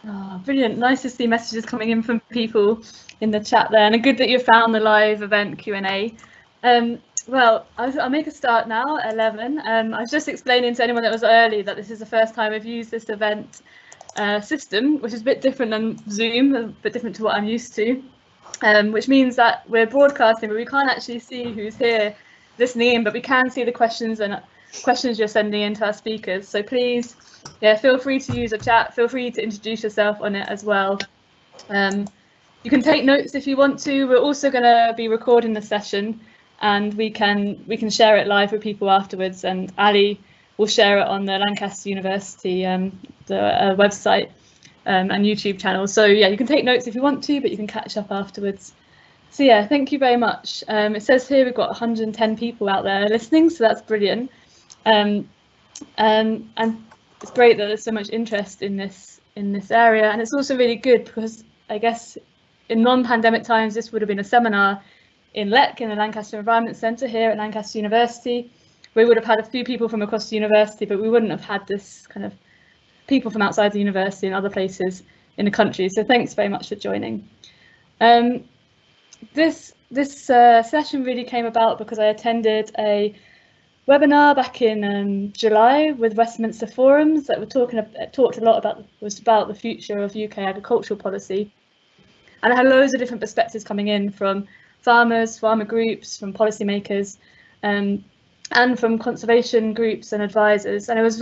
Oh, brilliant. Nice to see messages coming in from people in the chat there, and good that you found the live event Q&A. Well, I'll make a start now at 11. I was just explaining to anyone that was early that this is the first time I've used this event system, which is a bit different than Zoom, a bit different to what I'm used to, which means that we're broadcasting, but we can't actually see who's here listening in, but we can see the questions you're sending in to our speakers. So please, yeah, feel free to use a chat, feel free to introduce yourself on it as well. You can take notes if you want to. We're also going to be recording the session, and we can share it live with people afterwards, and Ali will share it on the Lancaster University the website and YouTube channel. So yeah, you can take notes if you want to, but you can catch up afterwards. So yeah, thank you very much. It says here we've got 110 people out there listening, so that's brilliant. And it's great that there's so much interest in this area, and it's also really good because I guess in non-pandemic times this would have been a seminar in LEC, in the Lancaster Environment Centre here at Lancaster University. We would have had a few people from across the university, but we wouldn't have had this kind of people from outside the university and other places in the country. So thanks very much for joining. This session really came about because I attended a webinar back in July with Westminster Forums that were talked a lot about the future of UK agricultural policy, and I had loads of different perspectives coming in from farmers, farmer groups, from policymakers, and from conservation groups and advisors. And it was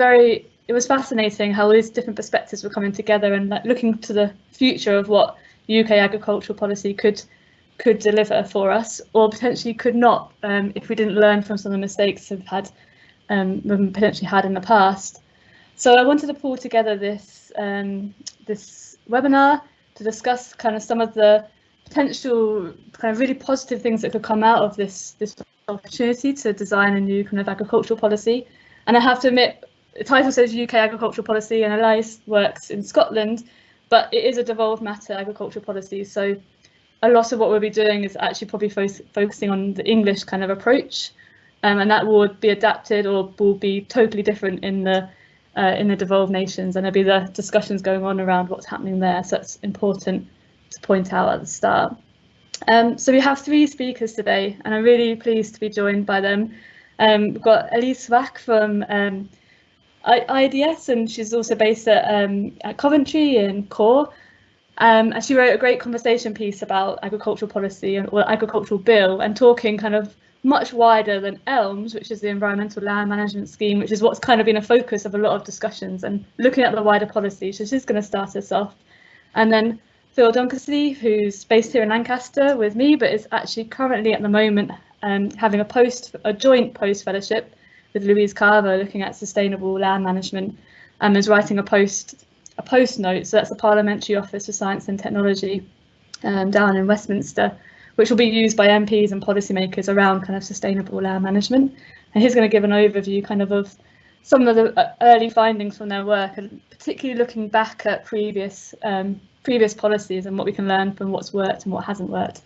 fascinating how these different perspectives were coming together and like looking to the future of what UK agricultural policy could deliver for us, or potentially could not, if we didn't learn from some of the mistakes we've potentially had in the past. So I wanted to pull together this webinar to discuss kind of some of the potential kind of really positive things that could come out of this opportunity to design a new kind of agricultural policy. And I have to admit, the title says UK agricultural policy, and Elise works in Scotland, but it is a devolved matter agricultural policy. So a lot of what we'll be doing is actually probably focusing on the English kind of approach, and that will be adapted or will be totally different in the devolved nations, and there'll be the discussions going on around what's happening there. So it's important to point out at the start. So we have 3 speakers today, and I'm really pleased to be joined by them. We've got Elise Wach from IDS, and she's also based at Coventry in Core. And she wrote a great conversation piece about agricultural policy or agricultural bill, and talking kind of much wider than ELMS, which is the Environmental Land Management Scheme, which is what's kind of been a focus of a lot of discussions, and looking at the wider policy. So she's going to start us off. And then Phil Donkersley, who's based here in Lancaster with me, but is actually currently at the moment having a joint post fellowship with Louise Carver, looking at sustainable land management, and is writing a post note. So that's the Parliamentary Office for Science and Technology down in Westminster, which will be used by MPs and policymakers around kind of sustainable land management. And he's going to give an overview kind of some of the early findings from their work, and particularly looking back at previous policies and what we can learn from what's worked and what hasn't worked.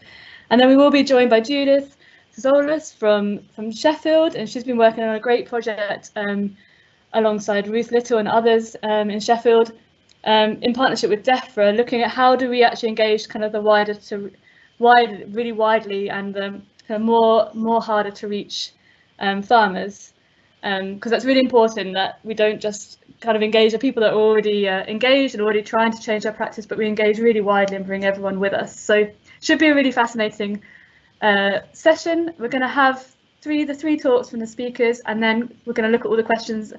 And then we will be joined by Judith Tsoulvalis from Sheffield, and she's been working on a great project alongside Ruth Little and others in Sheffield, in partnership with DEFRA, looking at how do we actually engage kind of the really widely and kind of more harder to reach farmers, because that's really important that we don't just kind of engage the people that are already engaged and already trying to change their practice, but we engage really widely and bring everyone with us. So should be a really fascinating session. We're going to have the three talks from the speakers, and then we're going to look at all the questions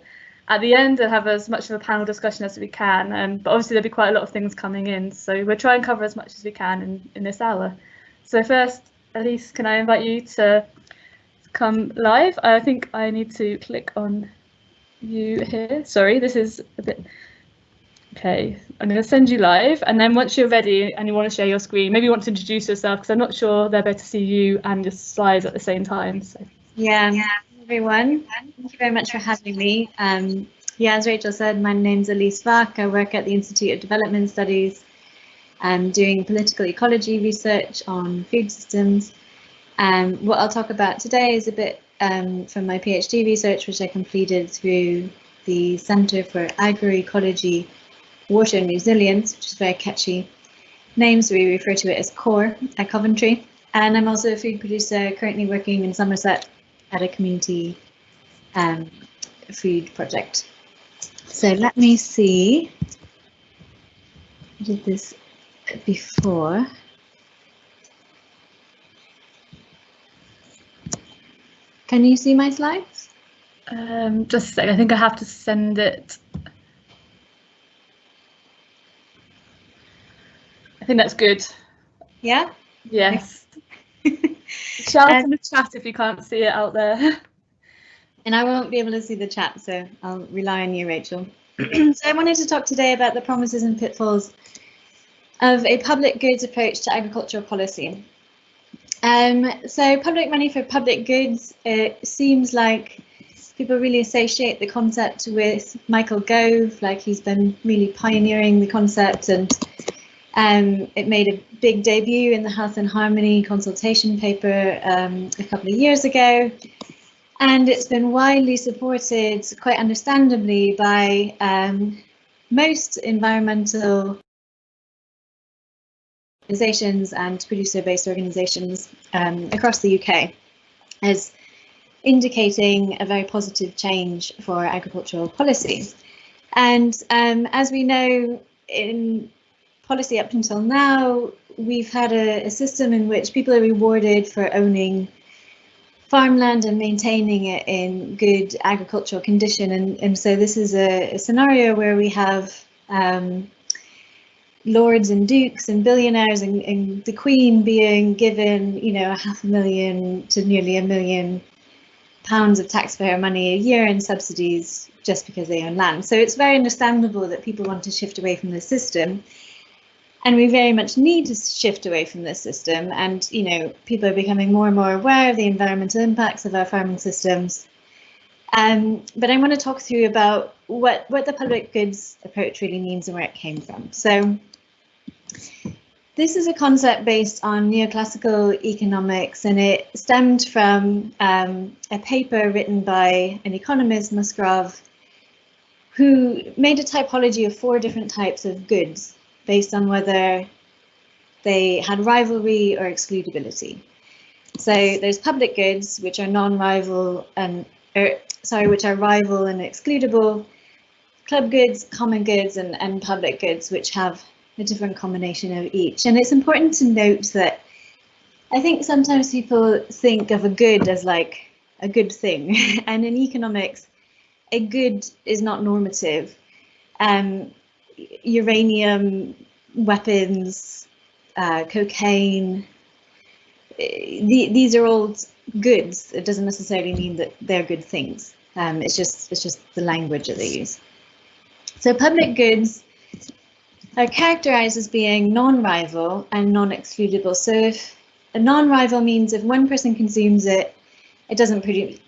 at the end and have as much of a panel discussion as we can. But obviously there'll be quite a lot of things coming in, so we'll try and cover as much as we can in this hour. So first, Elise, can I invite you to come live? I think I need to click on you here. Sorry, this is a bit... Okay, I'm going to send you live, and then once you're ready and you want to share your screen, maybe you want to introduce yourself, because I'm not sure they're better to see you and your slides at the same time. So. Yeah, everyone, thank you very much for having me. As Rachel said, my name's Elise Wach. I work at the Institute of Development Studies, doing political ecology research on food systems. What I'll talk about today is a bit from my PhD research, which I completed through the Centre for Agroecology water and resilience, which is very catchy name, so we refer to it as CORE at Coventry. And I'm also a food producer, currently working in Somerset at a community food project. So let me see. I did this before. Can you see my slides? Just a second, I think I have to send it. I think that's good. Yeah? Yes. Shout in the chat if you can't see it out there. And I won't be able to see the chat, so I'll rely on you, Rachel. So I wanted to talk today about the promises and pitfalls of a public goods approach to agricultural policy. So public money for public goods, it seems like people really associate the concept with Michael Gove, like he's been really pioneering the concept, and it made a big debut in the Health and Harmony consultation paper a couple of years ago. And it's been widely supported, quite understandably, by most environmental organisations and producer-based organisations across the UK as indicating a very positive change for agricultural policy. And as we know, in policy up until now, we've had a system in which people are rewarded for owning farmland and maintaining it in good agricultural condition. And so this is a scenario where we have lords and dukes and billionaires and the Queen being given, you know, £500,000 to nearly £1 million of taxpayer money a year in subsidies just because they own land. So it's very understandable that people want to shift away from this system. And we very much need to shift away from this system. And, you know, people are becoming more and more aware of the environmental impacts of our farming systems. But I want to talk through about what the public goods approach really means and where it came from. So this is a concept based on neoclassical economics, and it stemmed from a paper written by an economist, Musgrave, who made a typology of 4 different types of goods based on whether they had rivalry or excludability. So there's public goods, which are non-rival and, which are rival and excludable, club goods, common goods, and public goods, which have a different combination of each. And it's important to note that I think sometimes people think of a good as like a good thing, and in economics, a good is not normative. Uranium, weapons, cocaine, these are all goods. It doesn't necessarily mean that they're good things. It's just the language that they use. So public goods are characterized as being non-rival and non-excludable. So if a non-rival means if one person consumes it, it doesn't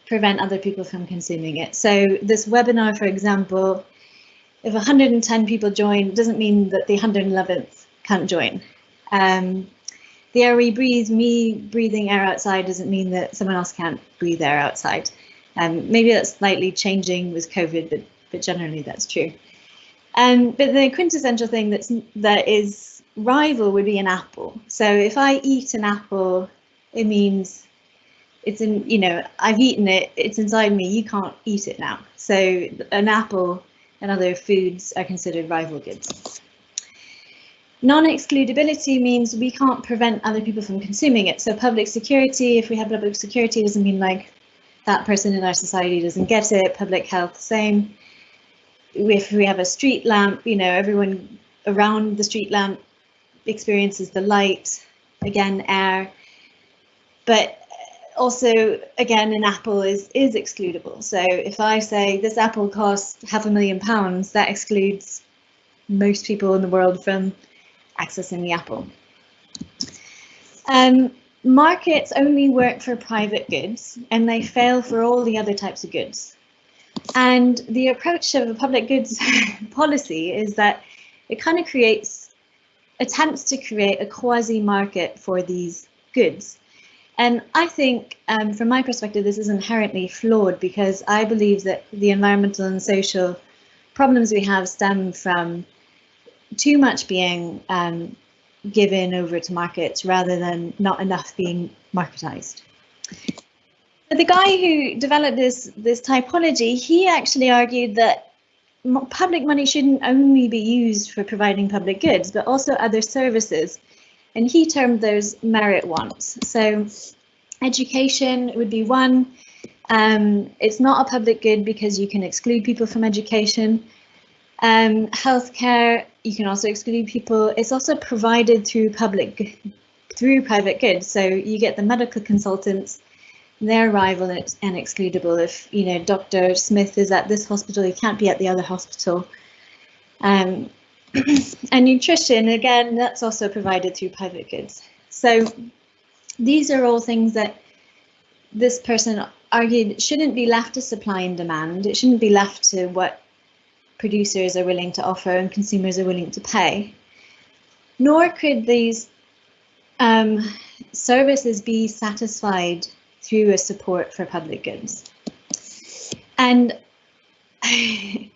prevent other people from consuming it. So this webinar, for example, if 110 people join, it doesn't mean that the 111th can't join. The air we breathe, me breathing air outside, doesn't mean that someone else can't breathe air outside. Maybe that's slightly changing with COVID, but generally that's true. But the quintessential thing that is rival would be an apple. So if I eat an apple, it means it's in, you know, I've eaten it, it's inside me, you can't eat it now. So an apple and other foods are considered rival goods. Non-excludability means we can't prevent other people from consuming it. So public security, if we have public security, doesn't mean like that person in our society doesn't get it. Public health, same. If we have a street lamp, you know, everyone around the street lamp experiences the light, again, air. But also, again, an apple is excludable. So if I say this apple costs £500,000, that excludes most people in the world from accessing the apple. Markets only work for private goods and they fail for all the other types of goods. And the approach of a public goods policy is that it kind of attempts to create a quasi-market for these goods. And I think, from my perspective, this is inherently flawed because I believe that the environmental and social problems we have stem from too much being given over to markets rather than not enough being marketized. But the guy who developed this typology, he actually argued that public money shouldn't only be used for providing public goods, but also other services. And he termed those merit wants. So education would be one. It's not a public good because you can exclude people from education. Healthcare, you can also exclude people. It's also provided through private goods. So you get the medical consultants, they're rival and excludable. If, you know, Dr. Smith is at this hospital, he can't be at the other hospital. And nutrition, again, that's also provided through private goods. So these are all things that this person argued shouldn't be left to supply and demand. It shouldn't be left to what producers are willing to offer and consumers are willing to pay. Nor could these services be satisfied through a support for public goods. And I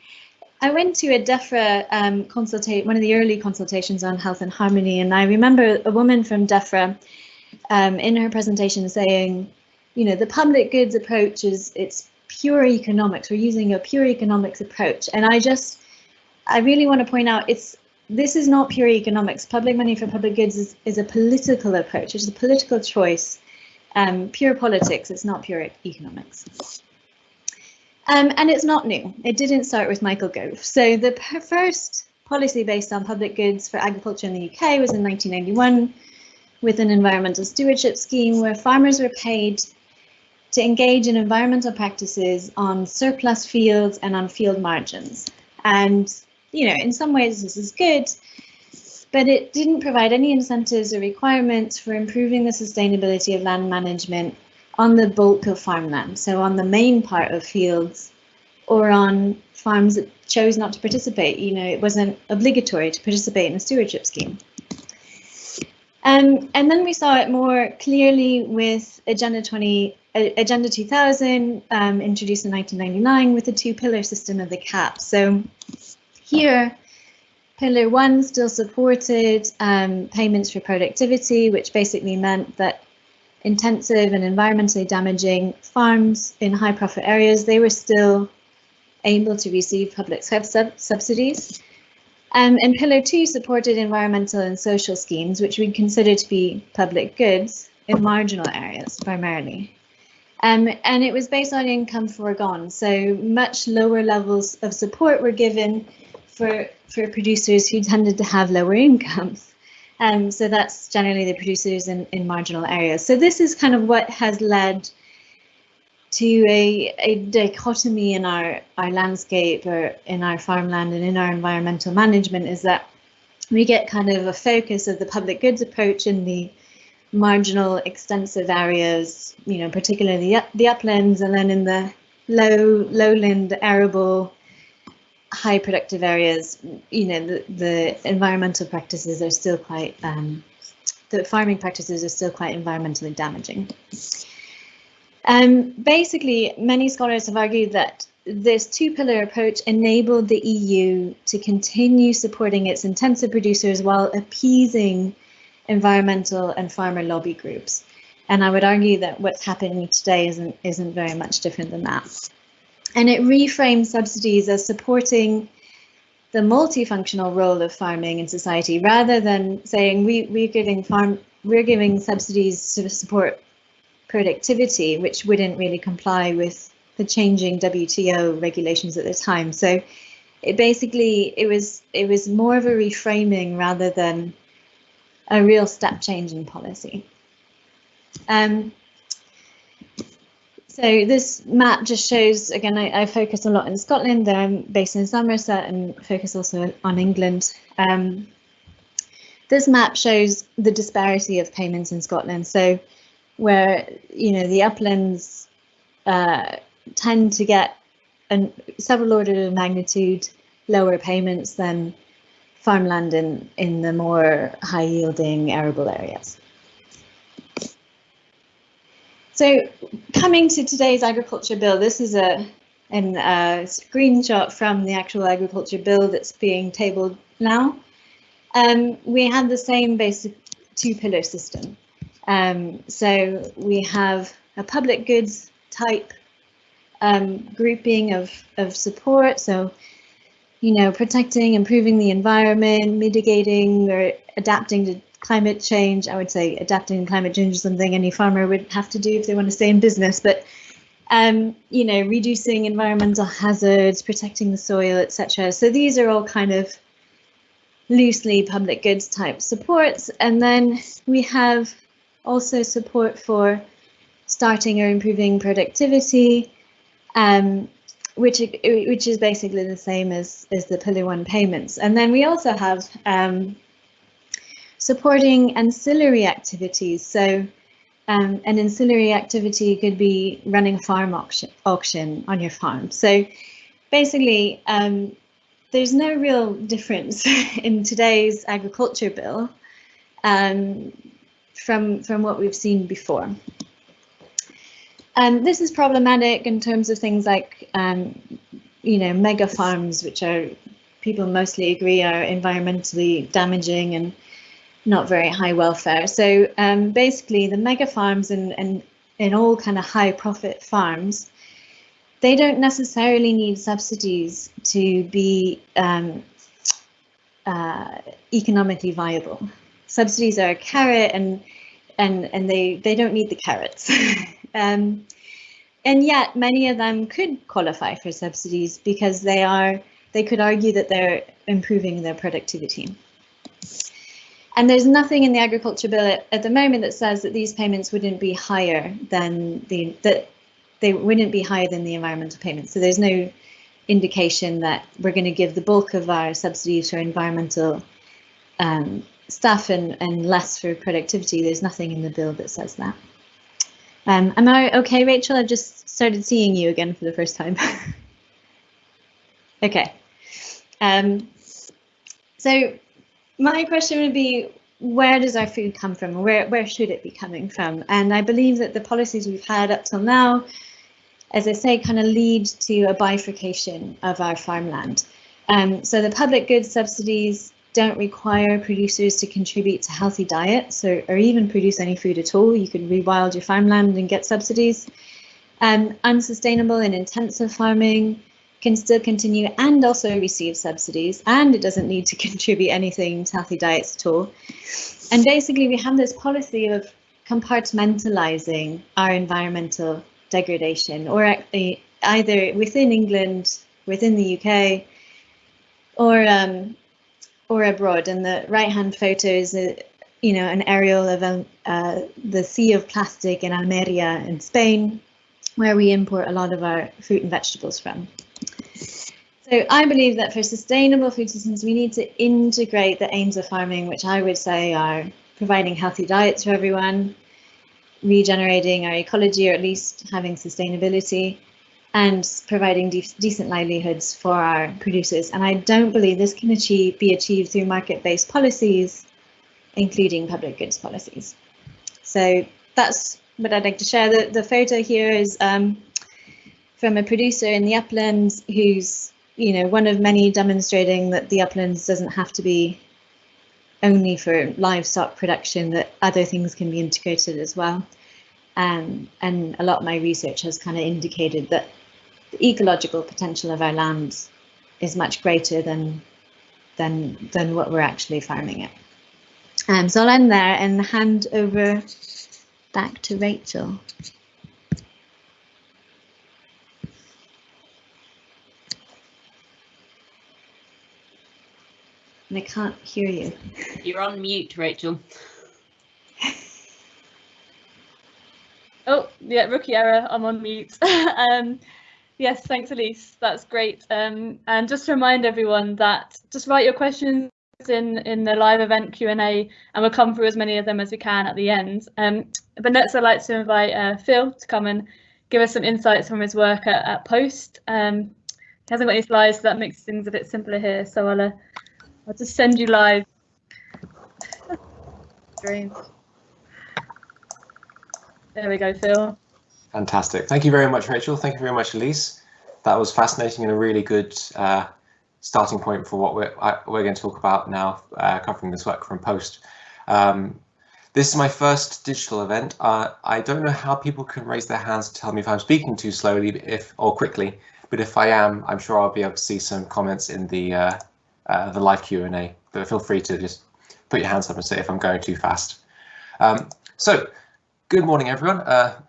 went to a DEFRA consultation, one of the early consultations on health and harmony, and I remember a woman from DEFRA in her presentation saying, you know, the public goods approach it's pure economics. We're using a pure economics approach, and I really want to point out this is not pure economics. Public money for public goods is a political approach. It's a political choice. Pure politics, it's not pure economics. And it's not new. It didn't start with Michael Gove. So the first policy based on public goods for agriculture in the UK was in 1991 with an environmental stewardship scheme where farmers were paid to engage in environmental practices on surplus fields and on field margins. And, you know, in some ways this is good, but it didn't provide any incentives or requirements for improving the sustainability of land management on the bulk of farmland, so on the main part of fields or on farms that chose not to participate. You know, it wasn't obligatory to participate in a stewardship scheme. And then we saw it more clearly with Agenda 2000, introduced in 1999 with the two-pillar system of the CAP. So here, Pillar 1 still supported payments for productivity, which basically meant that intensive and environmentally damaging farms in high profit areas, they were still able to receive public subsidies. And Pillar 2 supported environmental and social schemes, which we'd consider to be public goods in marginal areas primarily. And it was based on income foregone, so much lower levels of support were given for producers who tended to have lower incomes. So that's generally the producers in marginal areas. So this is kind of what has led to a dichotomy in our landscape or in our farmland and in our environmental management, is that we get kind of a focus of the public goods approach in the marginal extensive areas, you know, particularly the uplands, and then in the lowland arable high productive areas, you know, the environmental practices are still quite, the farming practices are still quite environmentally damaging. Basically, many scholars have argued that this two-pillar approach enabled the EU to continue supporting its intensive producers while appeasing environmental and farmer lobby groups. And I would argue that what's happening today isn't very much different than that. And it reframes subsidies as supporting the multifunctional role of farming in society, rather than saying we're giving subsidies to support productivity, which wouldn't really comply with the changing WTO regulations at the time. So it was more of a reframing rather than a real step change in policy. So this map just shows, again, I focus a lot in Scotland. I'm based in Somerset and focus also on England. This map shows the disparity of payments in Scotland. So where, you know, the uplands tend to get several orders of magnitude lower payments than farmland in the more high yielding arable areas. So coming to today's agriculture bill, this is a screenshot from the actual agriculture bill that's being tabled now. We have the same basic two-pillar system. So we have a public goods type grouping of support. So, you know, protecting, improving the environment, mitigating or adapting to climate change. I would say adapting to climate change is something any farmer would have to do if they want to stay in business. But you know, reducing environmental hazards, protecting the soil, etc. So these are all kind of loosely public goods type supports. And then we have also support for starting or improving productivity, which is basically the same as the Pillar 1 payments. And then we also have supporting ancillary activities. So an ancillary activity could be running a farm auction on your farm. So basically, there's no real difference in today's agriculture bill from what we've seen before. This is problematic in terms of things like, you know, mega farms, which are, people mostly agree, are environmentally damaging and not very high welfare. So basically the mega farms and all kind of high profit farms, they don't necessarily need subsidies to be economically viable. Subsidies are a carrot and they don't need the carrots. And yet many of them could qualify for subsidies because they could argue that they're improving their productivity. And there's nothing in the agriculture bill at the moment that says that these payments wouldn't be higher than the environmental payments. So there's no indication that we're going to give the bulk of our subsidies for environmental stuff and less for productivity. There's nothing in the bill that says that. Am I okay, Rachel? I've just started seeing you again for the first time. Okay. So my question would be, where does our food come from? Where should it be coming from? And I believe that the policies we've had up till now, as I say, kind of lead to a bifurcation of our farmland. So the public goods subsidies don't require producers to contribute to healthy diets or even produce any food at all. You could rewild your farmland and get subsidies. Unsustainable and intensive farming can still continue and also receive subsidies, and it doesn't need to contribute anything to healthy diets at all. And basically we have this policy of compartmentalizing our environmental degradation, or either within England, within the UK, or abroad. And the right-hand photo is you know, an aerial of the sea of plastic in Almeria in Spain, where we import a lot of our fruit and vegetables from. So I believe that for sustainable food systems, we need to integrate the aims of farming, which I would say are providing healthy diets for everyone, regenerating our ecology, or at least having sustainability, and providing decent livelihoods for our producers. And I don't believe this can be achieved through market-based policies, including public goods policies. So that's what I'd like to share. The photo here is from a producer in the uplands who's, you know, one of many demonstrating that the uplands doesn't have to be only for livestock production, that other things can be integrated as well. And a lot of my research has kind of indicated that the ecological potential of our land is much greater than what we're actually farming it. So I'll end there and hand over back to Rachel. And I can't hear you. You're on mute, Rachel. Oh, yeah, rookie error, I'm on mute. Yes, thanks, Elise, that's great. And just to remind everyone that just write your questions in the live event Q&A, and we'll come through as many of them as we can at the end. But next I'd like to invite Phil to come and give us some insights from his work at Post. He hasn't got any slides, so that makes things a bit simpler here, so I'll just send you live. Strange. There we go, Phil. Fantastic. Thank you very much, Rachel. Thank you very much, Elise. That was fascinating and a really good starting point for what we're going to talk about now, covering this work from Post. This is my first digital event. I don't know how people can raise their hands to tell me if I'm speaking too slowly or quickly, but if I am, I'm sure I'll be able to see some comments in the live Q&A. But feel free to just put your hands up and say if I'm going too fast. So, good morning, everyone.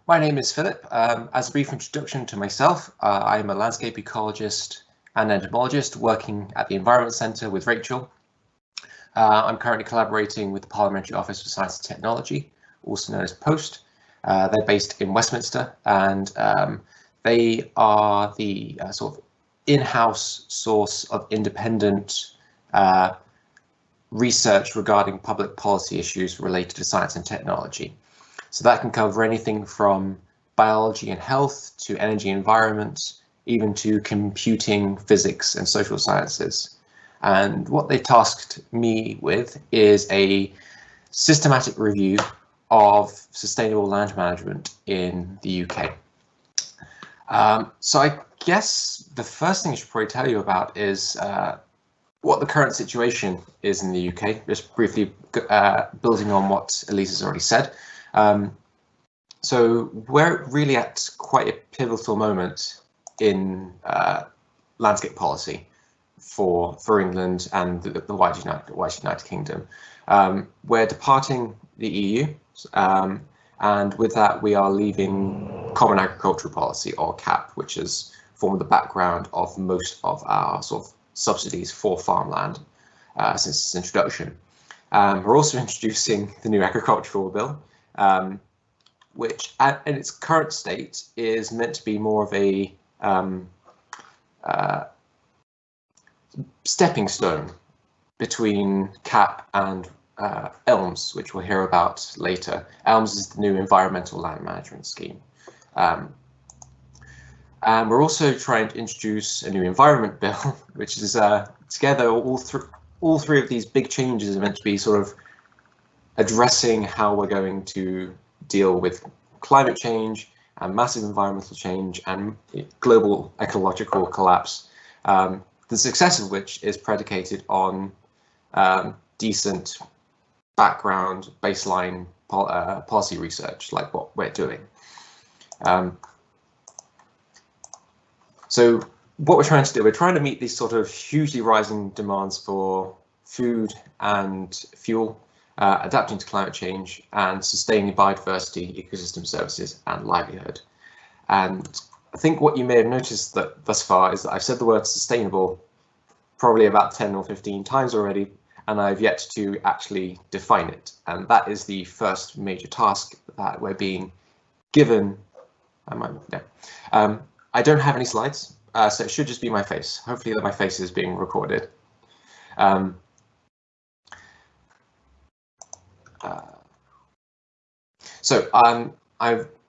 My name is Philip. As a brief introduction to myself, I'm a landscape ecologist and entomologist working at the Environment Centre with Rachel. I'm currently collaborating with the Parliamentary Office for Science and Technology, also known as POST. They're based in Westminster, and they are the sort of in-house source of independent research regarding public policy issues related to science and technology. So that can cover anything from biology and health to energy and environment, even to computing, physics and social sciences. And what they tasked me with is a systematic review of sustainable land management in the UK. So I guess the first thing I should probably tell you about is what the current situation is in the UK, just briefly building on what Elise has already said. So we're really at quite a pivotal moment in landscape policy for England and the wider United Kingdom. We're departing the EU, and with that we are leaving Common Agricultural Policy, or CAP, which has formed the background of most of our sort of subsidies for farmland since its introduction. We're also introducing the new agricultural bill, which in its current state is meant to be more of a stepping stone between CAP and ELMS, which we'll hear about later. ELMS is the new environmental land management scheme. And we're also trying to introduce a new environment bill, which is together all three of these big changes are meant to be sort of addressing how we're going to deal with climate change and massive environmental change and global ecological collapse, the success of which is predicated on decent background baseline policy research, like what we're doing. So what we're trying to do, we're trying to meet these sort of hugely rising demands for food and fuel, adapting to climate change and sustaining biodiversity, ecosystem services and livelihood. And I think what you may have noticed that thus far is that I've said the word sustainable probably about 10 or 15 times already, and I've yet to actually define it. And that is the first major task that we're being given. I don't have any slides, so it should just be my face. Hopefully that my face is being recorded.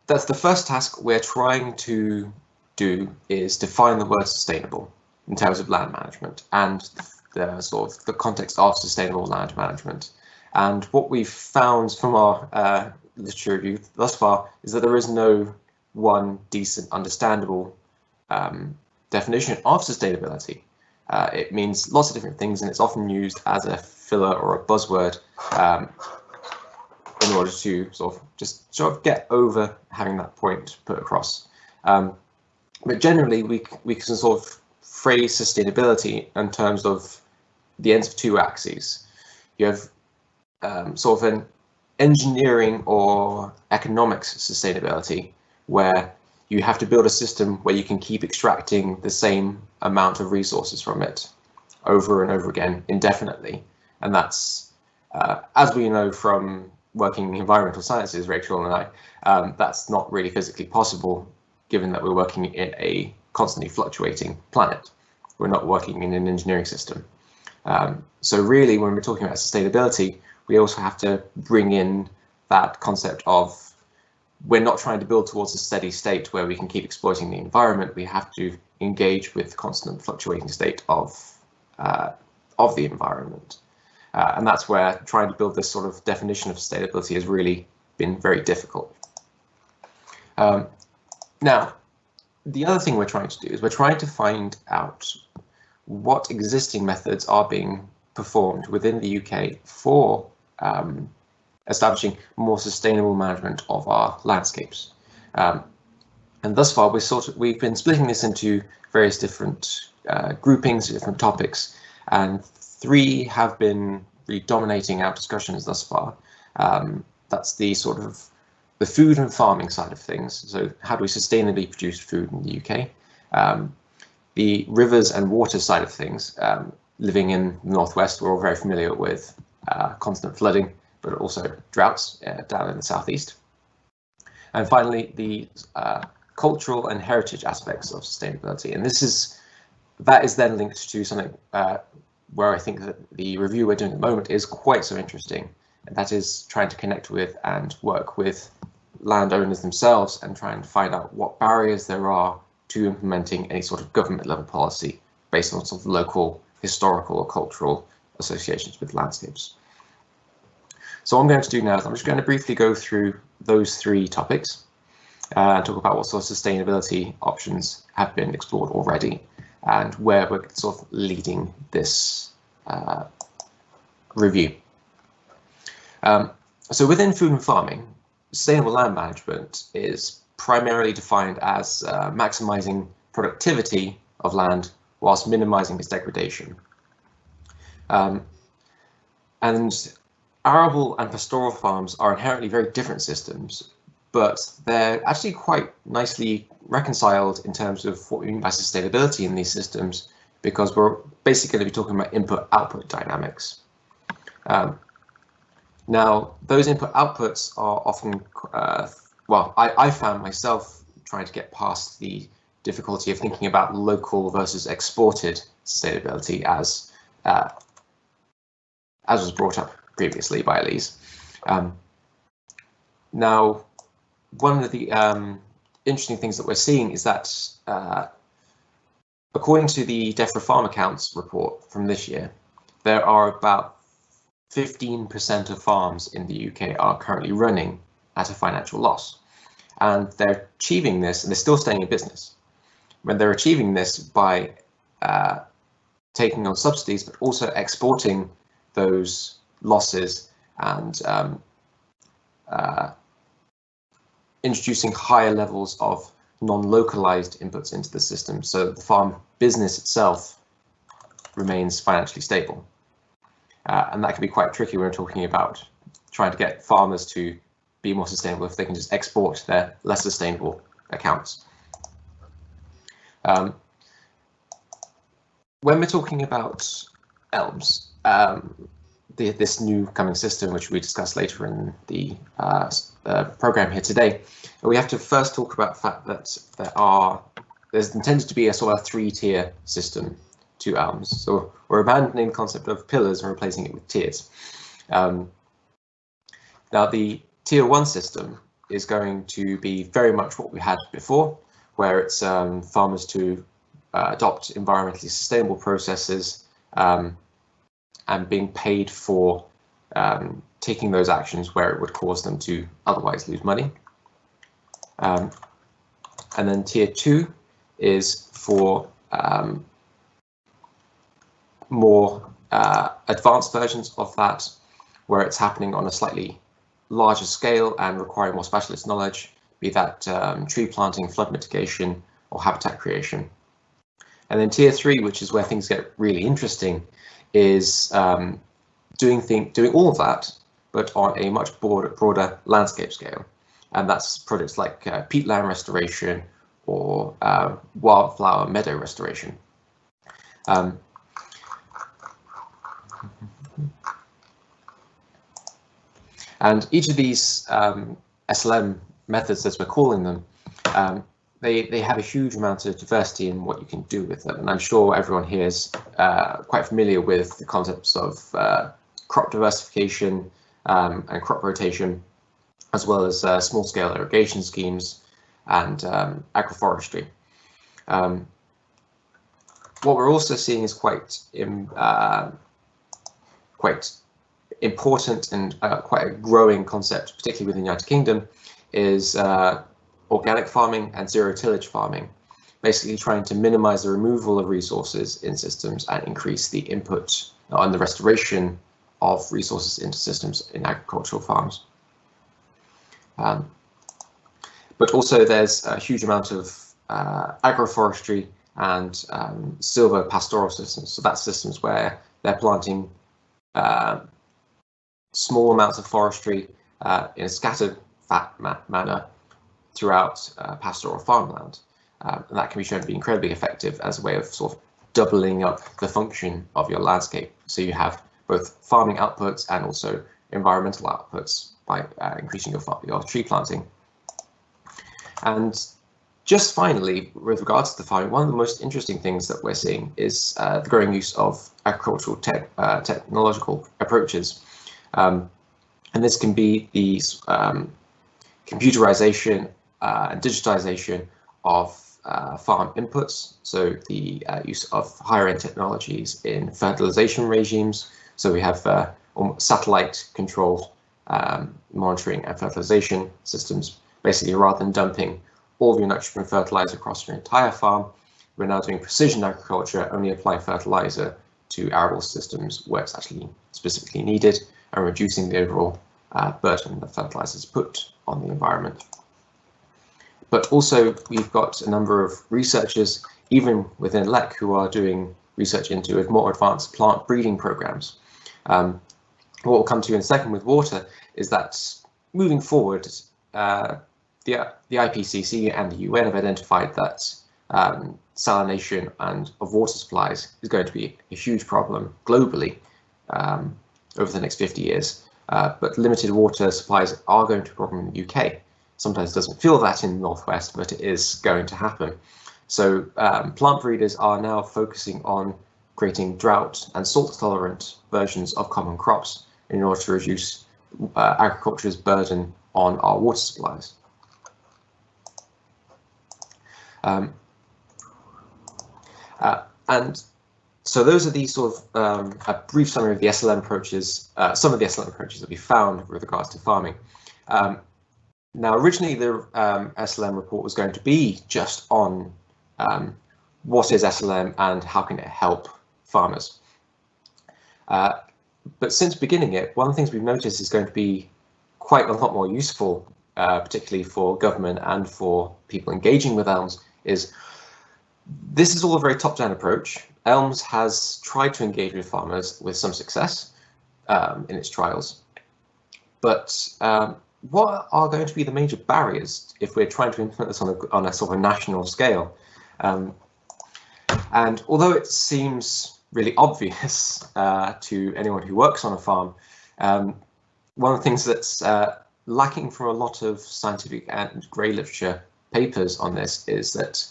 That's the first task we're trying to do, is define the word sustainable in terms of land management and the sort of the context of sustainable land management. And what we've found from our literature review thus far is that there is no one decent, understandable definition of sustainability. It means lots of different things, and it's often used as a filler or a buzzword in order to sort of get over having that point put across. But generally, we can sort of phrase sustainability in terms of the ends of two axes. You have sort of an engineering or economics sustainability, where you have to build a system where you can keep extracting the same amount of resources from it over and over again indefinitely. And that's, as we know from working in environmental sciences, Rachel and I, that's not really physically possible, given that we're working in a constantly fluctuating planet. We're not working in an engineering system. So really, when we're talking about sustainability, we also have to bring in that concept of, we're not trying to build towards a steady state where we can keep exploiting the environment. We have to engage with the constant fluctuating state of the environment. And that's where trying to build this sort of definition of sustainability has really been very difficult. Now, the other thing we're trying to do is we're trying to find out what existing methods are being performed within the UK for establishing more sustainable management of our landscapes. And thus far, we've been splitting this into various different groupings, different topics, and 3 have been really dominating our discussions thus far. That's the sort of the food and farming side of things. So how do we sustainably produce food in the UK? The rivers and water side of things. Living in the Northwest, we're all very familiar with constant flooding, but also droughts down in the Southeast. And finally, the cultural and heritage aspects of sustainability. And that is then linked to something where I think that the review we're doing at the moment is quite so interesting. And that is trying to connect with and work with landowners themselves and trying to find out what barriers there are to implementing any sort of government level policy based on sort of local historical or cultural associations with landscapes. So what I'm going to do now is I'm just going to briefly go through those 3 topics and talk about what sort of sustainability options have been explored already and where we're sort of leading this review. So within food and farming, sustainable land management is primarily defined as maximizing productivity of land whilst minimizing its degradation. And arable and pastoral farms are inherently very different systems, but they're actually quite nicely reconciled in terms of what we mean by sustainability in these systems, because we're basically going to be talking about input-output dynamics. Now, those input-outputs are often, well, I found myself trying to get past the difficulty of thinking about local versus exported sustainability as was brought up previously by Elise. Now, one of the interesting things that we're seeing is that according to the DEFRA Farm Accounts report from this year, there are about 15% of farms in the UK are currently running at a financial loss. And they're achieving this, and they're still staying in business. When they're achieving this by taking on subsidies, but also exporting those losses and introducing higher levels of non-localized inputs into the system, so that the farm business itself remains financially stable. And that can be quite tricky when we're talking about trying to get farmers to be more sustainable if they can just export their less sustainable accounts. When we're talking about ELMS, this new coming system, which we discuss later in the program here today, we have to first talk about the fact that there's intended to be a sort of 3-tier system to ELMS. So we're abandoning the concept of pillars and replacing it with tiers. Now, the Tier 1 system is going to be very much what we had before, where it's farmers to adopt environmentally sustainable processes and being paid for taking those actions where it would cause them to otherwise lose money. And then Tier 2 is for more advanced versions of that, where it's happening on a slightly larger scale and requiring more specialist knowledge, be that tree planting, flood mitigation, or habitat creation. And then Tier 3, which is where things get really interesting, is doing all of that, but on a much broader landscape scale. And that's projects like peatland restoration or wildflower meadow restoration. And each of these SLM methods, as we're calling them, they have a huge amount of diversity in what you can do with them. And I'm sure everyone here is quite familiar with the concepts of crop diversification and crop rotation, as well as small-scale irrigation schemes and agroforestry. What we're also seeing is quite important and quite a growing concept, particularly within the United Kingdom, is organic farming and zero tillage farming, basically trying to minimize the removal of resources in systems and increase the input and the restoration of resources into systems in agricultural farms. But also there's a huge amount of agroforestry and silvopastoral systems. So that's systems where they're planting small amounts of forestry in a scattered manner throughout pastoral farmland. And that can be shown to be incredibly effective as a way of sort of doubling up the function of your landscape. So you have both farming outputs and also environmental outputs by increasing your tree planting. And just finally, with regards to the farming, one of the most interesting things that we're seeing is the growing use of agricultural technological approaches. And this can be the computerization and digitization of farm inputs, so the use of higher end technologies in fertilization regimes. So we have satellite controlled monitoring and fertilization systems. Basically, rather than dumping all of your nitrogen and fertilizer across your entire farm, we're now doing precision agriculture, only apply fertilizer to arable systems where it's actually specifically needed, and reducing the overall burden that fertilizers put on the environment. But also we've got a number of researchers, even within LEC, who are doing research into more advanced plant breeding programs. What we'll come to in a second with water is that moving forward, the IPCC and the UN have identified that salination of water supplies is going to be a huge problem globally over the next 50 years. But limited water supplies are going to be a problem in the UK. Sometimes it doesn't feel that in the Northwest, but it is going to happen. So plant breeders are now focusing on creating drought and salt tolerant versions of common crops in order to reduce agriculture's burden on our water supplies. And so those are these sort of a brief summary of the SLM approaches, some of the SLM approaches that we found with regards to farming. Now, originally the SLM report was going to be just on what is SLM and how can it help farmers. But since beginning it, one of the things we've noticed is going to be quite a lot more useful, particularly for government and for people engaging with ELMS, is this is all a very top-down approach. ELMS has tried to engage with farmers with some success in its trials, but what are going to be the major barriers if we're trying to implement this on a sort of a national scale? And although it seems really obvious to anyone who works on a farm, one of the things that's lacking from a lot of scientific and grey literature papers on this is that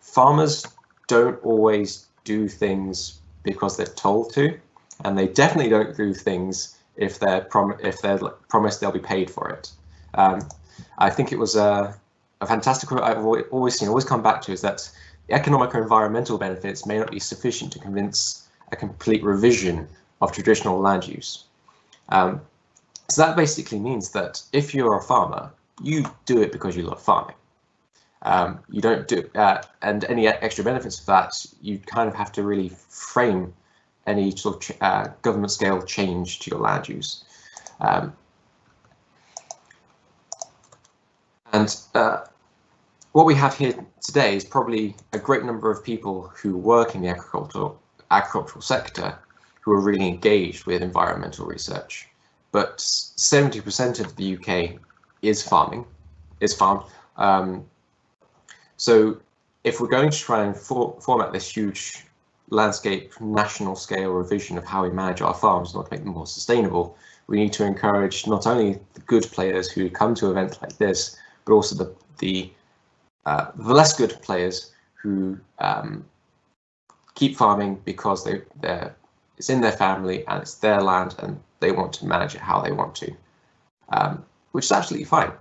farmers don't always do things because they're told to, and they definitely don't do things if they're promised they'll be paid for it. I think it was a fantastic quote I've always come back to, is that the economic or environmental benefits may not be sufficient to convince a complete revision of traditional land use. So that basically means that if you're a farmer, you do it because you love farming. You don't do and any extra benefits of that, you kind of have to really frame any sort of government scale change to your land use. What we have here today is probably a great number of people who work in the agricultural sector who are really engaged with environmental research. But 70% of the UK is farmed. So if we're going to try and format this huge landscape national scale revision of how we manage our farms in order to make them more sustainable, we need to encourage not only the good players who come to events like this, but also the less good players who keep farming because it's in their family and it's their land and they want to manage it how they want to, which is absolutely fine.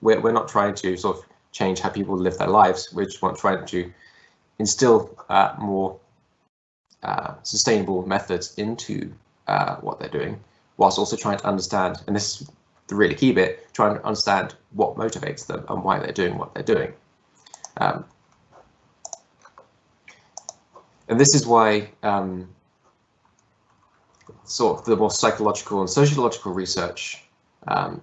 We're not trying to sort of change how people live their lives. We're just trying to instill more sustainable methods into what they're doing, whilst also trying to understand, and this is the really key bit, trying to understand what motivates them and why they're doing what they're doing. And this is why sort of the more psychological and sociological research side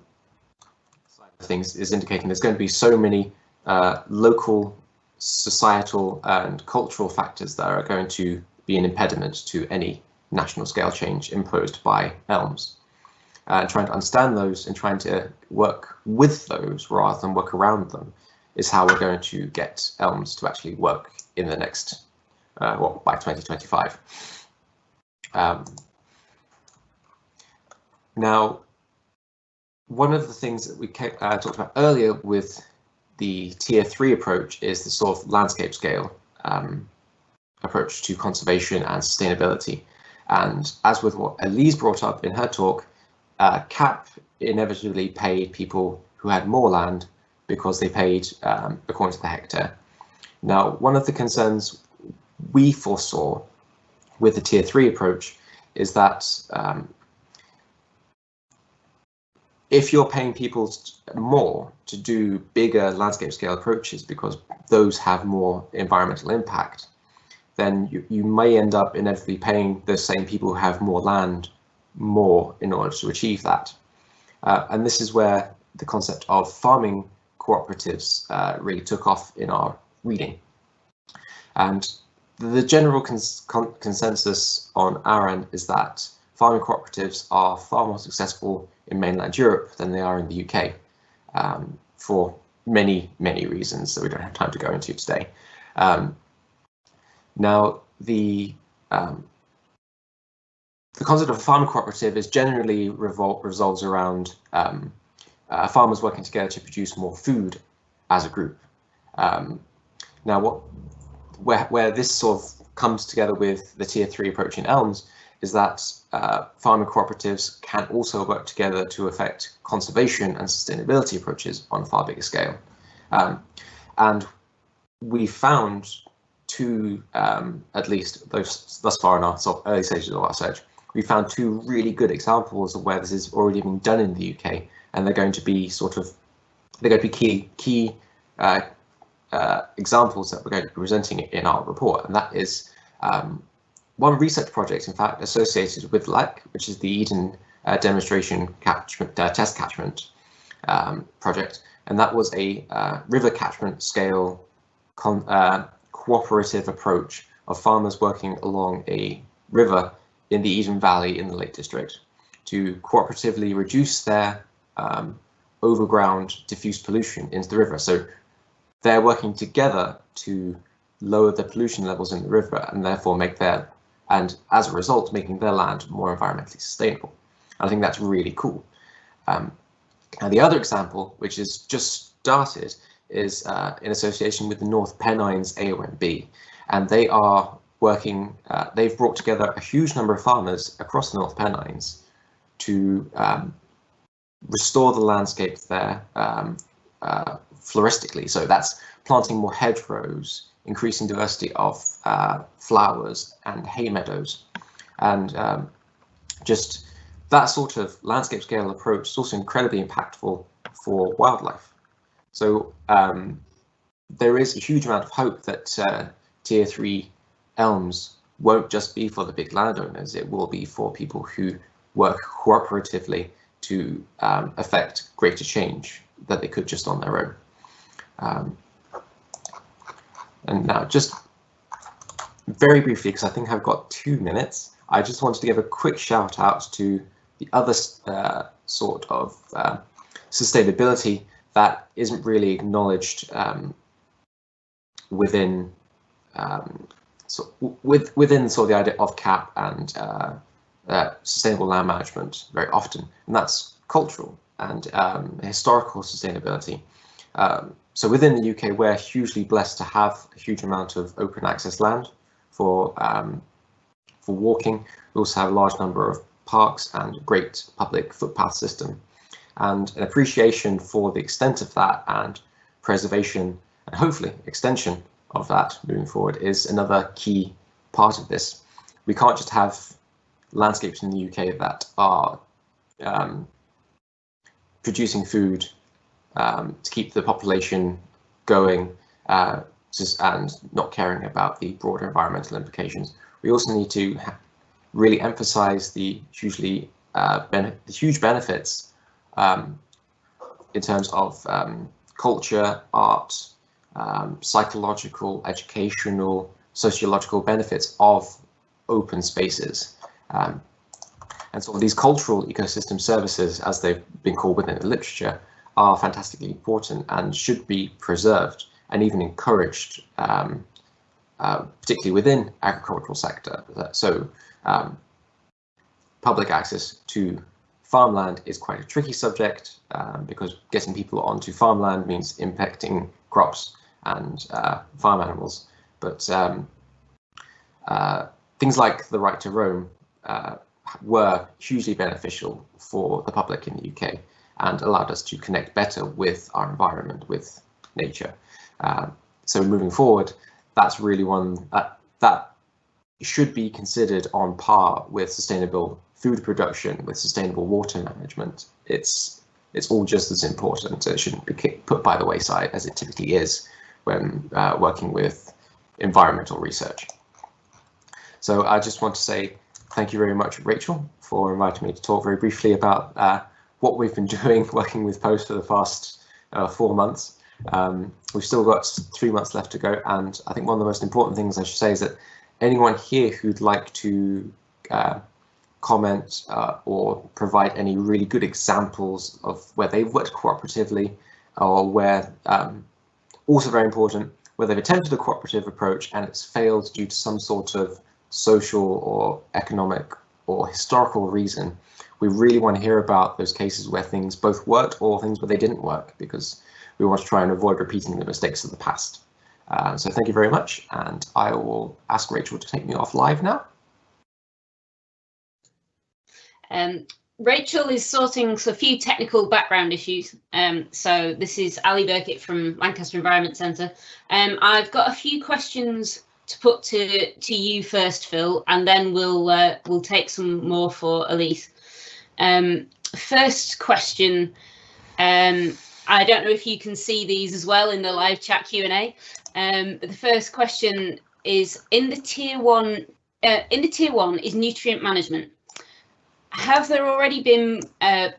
of things is indicating there's going to be so many local, societal and cultural factors that are going to be an impediment to any national scale change imposed by ELMS. And trying to understand those and trying to work with those rather than work around them is how we're going to get ELMS to actually work in the next, well, by 2025. Now, one of the things that we talked about earlier with the Tier 3 approach is the sort of landscape scale approach to conservation and sustainability. And as with what Elise brought up in her talk, CAP inevitably paid people who had more land because they paid according to the hectare. Now, one of the concerns we foresaw with the Tier 3 approach is that if you're paying people more to do bigger landscape scale approaches because those have more environmental impact, then you may end up inevitably paying the same people who have more land more in order to achieve that. And this is where the concept of farming cooperatives really took off in our reading. And the general consensus on our end is that farming cooperatives are far more successful in mainland Europe than they are in the UK, for many, many reasons that we don't have time to go into today. Now, the concept of a farming cooperative is generally revolves around farmers working together to produce more food as a group. Now, where this sort of comes together with the Tier 3 approach in ELMS is that farming cooperatives can also work together to affect conservation and sustainability approaches on a far bigger scale. And we found two, at least thus far in our sort of early stages of our search, we found two really good examples of where this is already being done in the UK, and they're going to be key examples that we're going to be presenting in our report, and that is one research project, in fact, associated with LEC, which is the Eden Demonstration Test Catchment project, and that was a river catchment scale cooperative approach of farmers working along a river in the Eden Valley in the Lake District to cooperatively reduce their overground diffuse pollution into the river. So they're working together to lower the pollution levels in the river and therefore and as a result, making their land more environmentally sustainable. I think that's really cool. And the other example, which is just started, is in association with the North Pennines AONB, and they are working, they've brought together a huge number of farmers across the North Pennines to restore the landscape there floristically. So that's planting more hedgerows, increasing diversity of flowers and hay meadows, and just that sort of landscape scale approach is also incredibly impactful for wildlife. So there is a huge amount of hope that Tier 3 ELMS won't just be for the big landowners, it will be for people who work cooperatively to affect greater change that they could just on their own. And now, just very briefly, because I think I've got 2 minutes, I just wanted to give a quick shout out to the other sort of sustainability that isn't really acknowledged within within sort of the idea of CAP and sustainable land management very often, and that's cultural and historical sustainability. So within the UK, we're hugely blessed to have a huge amount of open access land for walking. We also have a large number of parks and great public footpath system, and an appreciation for the extent of that and preservation and hopefully extension of that moving forward is another key part of this. We can't just have landscapes in the UK that are producing food to keep the population going, and not caring about the broader environmental implications. We also need to really emphasize the huge benefits in terms of culture, art, psychological, educational, sociological benefits of open spaces. And so these cultural ecosystem services, as they've been called within the literature, are fantastically important and should be preserved and even encouraged, particularly within agricultural sector. So public access to farmland is quite a tricky subject because getting people onto farmland means impacting crops and farm animals. But things like the right to roam were hugely beneficial for the public in the UK and allowed us to connect better with our environment, with nature. So moving forward, that's really one that should be considered on par with sustainable food production, with sustainable water management. It's all just as important. It shouldn't be put by the wayside as it typically is when working with environmental research. So I just want to say thank you very much, Rachel, for inviting me to talk very briefly about what we've been doing working with POST for the past 4 months. We've still got 3 months left to go, and I think one of the most important things I should say is that anyone here who'd like to comment or provide any really good examples of where they've worked cooperatively, or where, also very important, where they've attempted a cooperative approach and it's failed due to some sort of social or economic or historical reason. We really want to hear about those cases where things both worked or things where they didn't work, because we want to try and avoid repeating the mistakes of the past. So thank you very much, and I will ask Rachel to take me off live now. Rachel is sorting a few technical background issues. So this is Ali Burkitt from Lancaster Environment Centre. I've got a few questions to put to you first, Phil, and then we'll take some more for Elise. First question. I don't know if you can see these as well in the live chat Q&A. But the first question is, in the tier one is nutrient management. Have there already been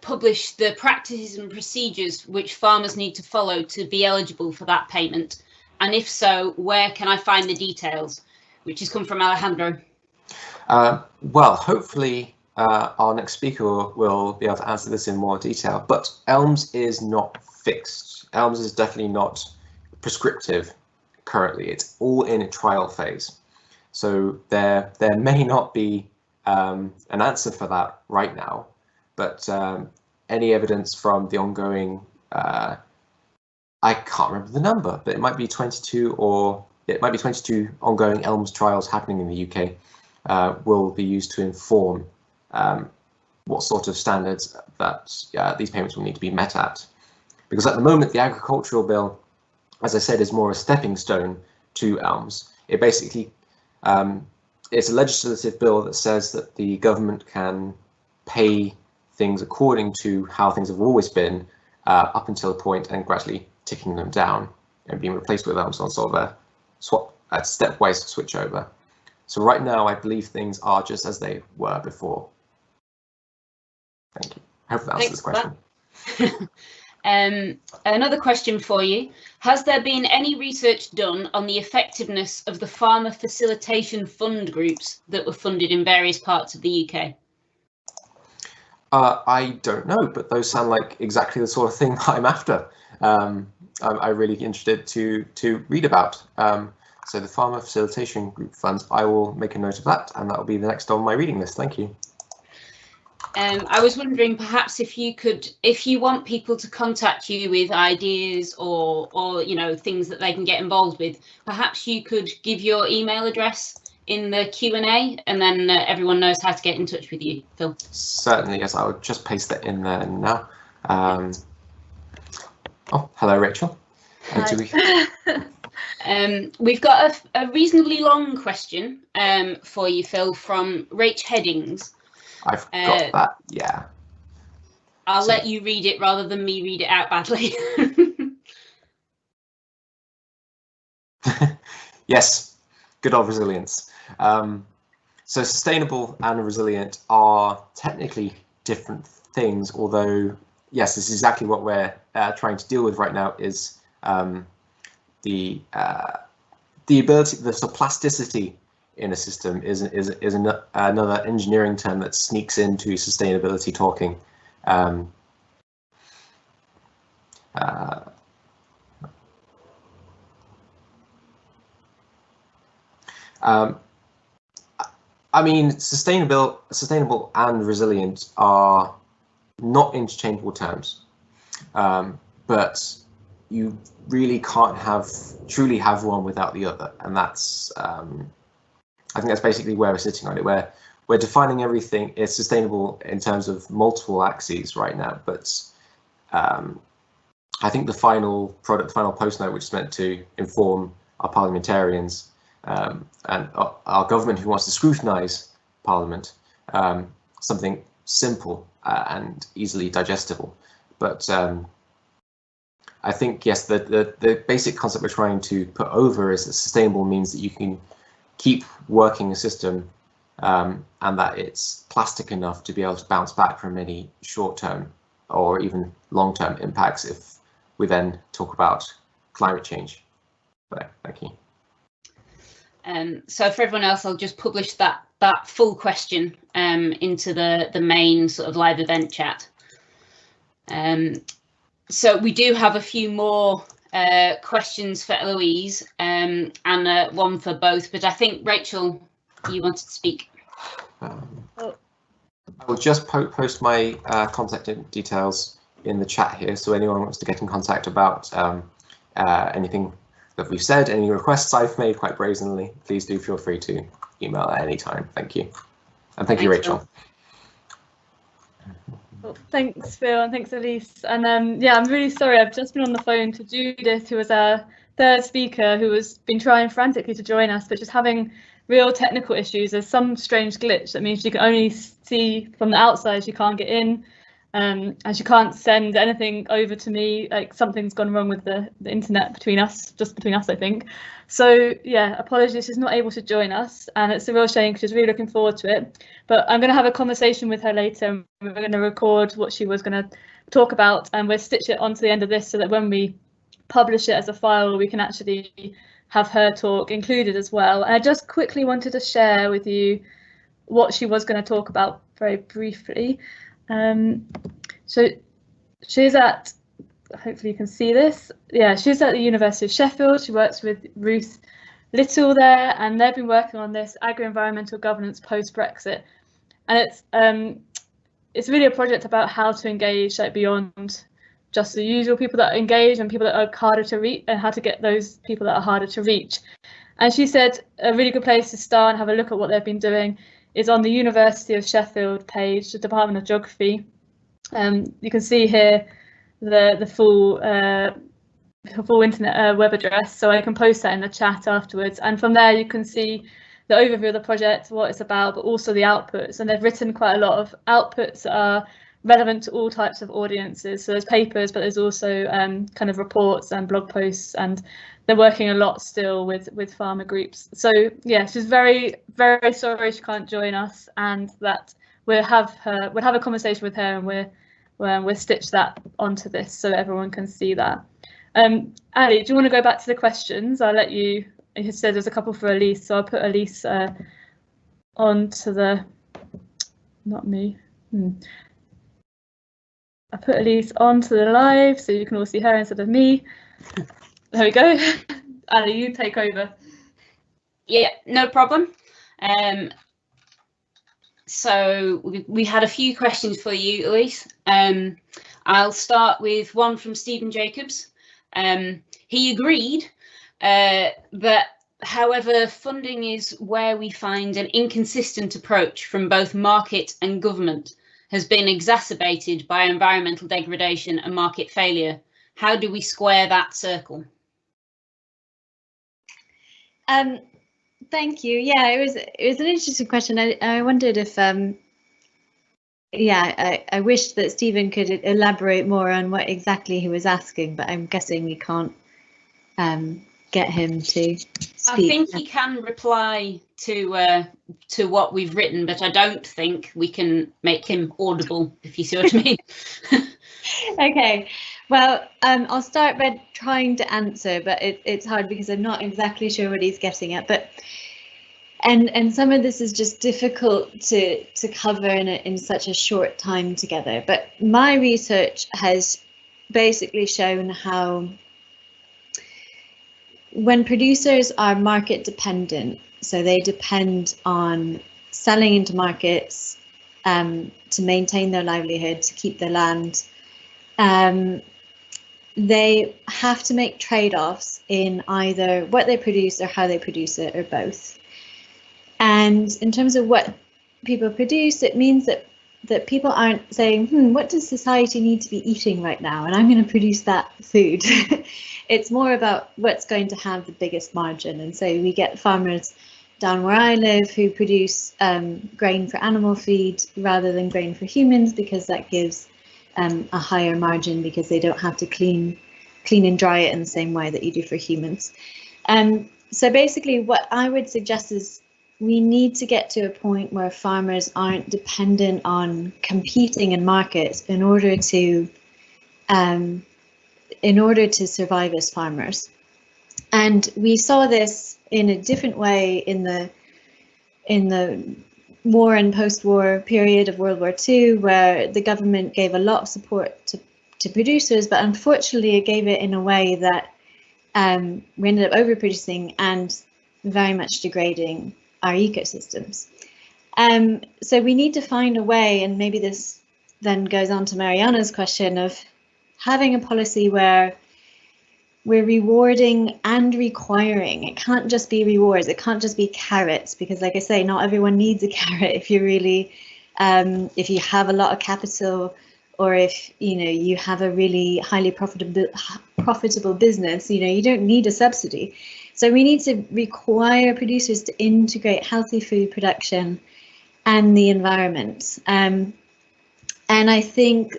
published the practices and procedures which farmers need to follow to be eligible for that payment? And if so, where can I find the details? Which has come from Alejandro. Well, hopefully our next speaker will be able to answer this in more detail, but ELMS is not fixed. ELMS is definitely not prescriptive currently. It's all in a trial phase. So there may not be an answer for that right now, but any evidence from the ongoing, I can't remember the number, but it might be 22 or it might be 22 ongoing ELMS trials happening in the UK will be used to inform what sort of standards that these payments will need to be met at. Because at the moment, the agricultural bill, as I said, is more a stepping stone to ELMS. It basically, it's a legislative bill that says that the government can pay things according to how things have always been up until a point, and gradually ticking them down and being replaced with ELMS on sort of a stepwise switch over. So right now, I believe things are just as they were before. Thank you. I hope that answers this question. Another question for you. Has there been any research done on the effectiveness of the farmer facilitation fund groups that were funded in various parts of the UK? I don't know, but those sound like exactly the sort of thing that I'm after. I'm really interested to read about. So the farmer facilitation group funds, I will make a note of that, and that will be the next on my reading list. Thank you. I was wondering perhaps if you want people to contact you with ideas or things that they can get involved with, perhaps you could give your email address in the Q&A, and then everyone knows how to get in touch with you, Phil. Certainly, yes, I will just paste that in there now. Oh, hello, Rachel. We've got a reasonably long question for you, Phil, from Rach Headings. I've got that, yeah. I'll let you read it rather than me read it out badly. Yes, good old resilience. So sustainable and resilient are technically different things, although yes, this is exactly what we're trying to deal with right now, is the ability, the sort of plasticity in a system is another engineering term that sneaks into sustainability talking. I mean, sustainable and resilient are not interchangeable terms, but you really can't truly have one without the other, and that's I think that's basically where we're sitting on it. We're defining everything as sustainable in terms of multiple axes right now, but I think the final post note, which is meant to inform our parliamentarians and our government who wants to scrutinise Parliament, something simple and easily digestible. But I think, yes, the basic concept we're trying to put over is that sustainable means that you can keep working a system and that it's plastic enough to be able to bounce back from any short-term or even long-term impacts if we then talk about climate change. So, thank you. So for everyone else, I'll just publish that full question into the main sort of live event chat. So we do have a few more questions for Eloise and one for both, but I think Rachel, you wanted to speak. I will just post my contact details in the chat here, so anyone wants to get in contact about anything that we've said, any requests I've made quite brazenly, please do feel free to email at any time. Thank you. And thank you, Rachel. Well, thanks, Phil, and thanks, Elise. And yeah, I'm really sorry. I've just been on the phone to Judith, who was our third speaker, who has been trying frantically to join us, but just having real technical issues. There's some strange glitch that means she can only see from the outside. She can't get in. And she can't send anything over to me, like something's gone wrong with the internet between us, just between us, I think. So yeah, apologies, she's not able to join us, and it's a real shame because she's really looking forward to it. But I'm going to have a conversation with her later, and we're going to record what she was going to talk about, and we'll stitch it onto the end of this so that when we publish it as a file, we can actually have her talk included as well. And I just quickly wanted to share with you what she was going to talk about very briefly. So she's at, hopefully you can see this, yeah, she's at the University of Sheffield. She works with Ruth Little there, and they've been working on this agri-environmental governance post-Brexit, and it's really a project about how to engage like beyond just the usual people that engage and people that are harder to reach, and how to get those people that are harder to reach. And she said a really good place to start and have a look at what they've been doing is on the University of Sheffield page, the Department of Geography. You can see here the full internet web address, so I can post that in the chat afterwards. And from there you can see the overview of the project, what it's about, but also the outputs. And they've written quite a lot of outputs that are relevant to all types of audiences. So there's papers, but there's also kind of reports and blog posts, and they're working a lot still with farmer groups. So yeah, she's very, very sorry she can't join us, and that we'll have a conversation with her, and we'll stitch that onto this so everyone can see that. Ali, do you want to go back to the questions? I'll let you. You said there's a couple for Elise, so I'll put Elise onto the. Not me. I put Elise onto the live so you can all see her instead of me. There we go. Ali, you take over. Yeah, no problem. So we had a few questions for you, Elise. I'll start with one from Stephen Jacobs. He agreed that, however, funding is where we find an inconsistent approach from both market and government has been exacerbated by environmental degradation and market failure. How do we square that circle? Thank you. Yeah, it was an interesting question. I wondered if I wish that Stephen could elaborate more on what exactly he was asking, but I'm guessing you can't get him to speak. I think he can reply to what we've written, but I don't think we can make him audible, if you see what I mean. Okay, well, I'll start by trying to answer, but it's hard because I'm not exactly sure what he's getting at. But and some of this is just difficult to cover in such a short time together. But my research has basically shown how when producers are market dependent, so they depend on selling into markets to maintain their livelihood, to keep their land, they have to make trade-offs in either what they produce or how they produce it, or both. And in terms of what people produce, it means that people aren't saying, what does society need to be eating right now? And I'm going to produce that food. It's more about what's going to have the biggest margin. And so we get farmers down where I live who produce grain for animal feed rather than grain for humans, because that gives a higher margin, because they don't have to clean and dry it in the same way that you do for humans. So basically what I would suggest is we need to get to a point where farmers aren't dependent on competing in markets in order to survive as farmers. And we saw this in a different way in the war and post-war period of World War II, where the government gave a lot of support to producers, but unfortunately it gave it in a way that we ended up overproducing and very much degrading our ecosystems. So we need to find a way, and maybe this then goes on to Mariana's question, of having a policy where we're rewarding and requiring. It can't just be rewards, it can't just be carrots, because like I say, not everyone needs a carrot if you really, if you have a lot of capital, or if you have a really highly profitable business, you don't need a subsidy. So we need to require producers to integrate healthy food production and the environment. And I think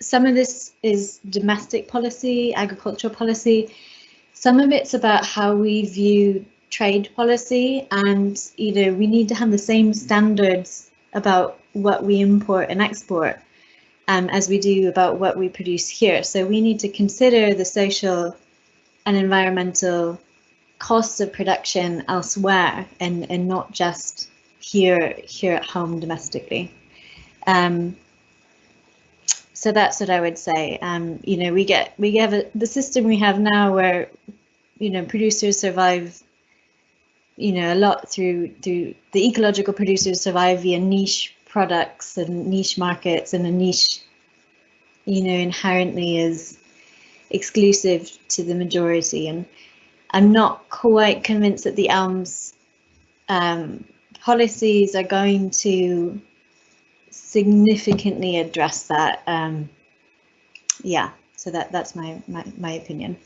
some of this is domestic policy, agricultural policy. Some of it's about how we view trade policy, and we need to have the same standards about what we import and export as we do about what we produce here. So we need to consider the social and environmental costs of production elsewhere, and not just here at home domestically. So that's what I would say. We have the system we have now where producers survive a lot through the ecological producers survive via niche products and niche markets, and a niche inherently is exclusive to the majority. And I'm not quite convinced that the ELM's policies are going to significantly address that. Yeah, so that's my opinion.